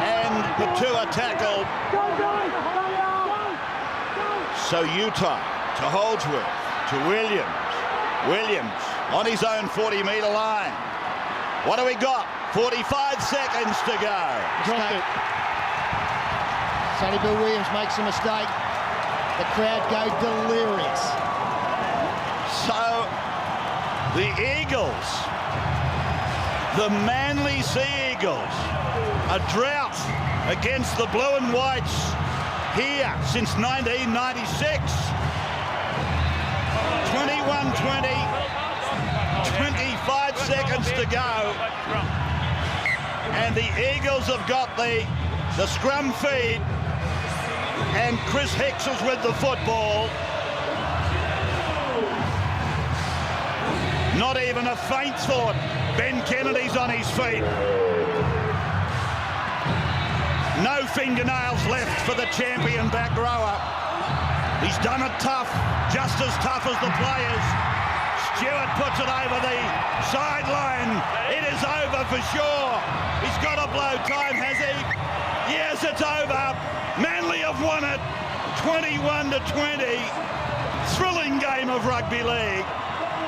And Matua tackled. So Utah to Holdsworth, to Williams. Williams on his own 40-metre line. What do we got? 45 seconds to go. Dropped it. Sonny Bill Williams makes a mistake. The crowd go delirious. So the Eagles The Manly Sea Eagles, a drought against the Blue and Whites here since 1996. 21-20, 25 seconds to go. And the Eagles have got the scrum feed, and Chris Hicks is with the football. Not even a faint thought. Ben Kennedy's on his feet. No fingernails left for the champion back rower. He's done it tough, just as tough as the players. Stewart puts it over the sideline. It is over for sure. He's got to blow time, has he? Yes, it's over. Manly have won it, 21-20. Thrilling game of rugby league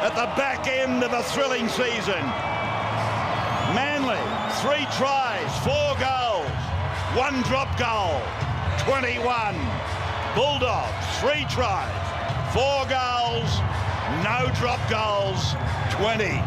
at the back end of a thrilling season. Manly, 3 tries, 4 goals, 1 drop goal, 21. Bulldogs, 3 tries, 4 goals, no drop goals, 20.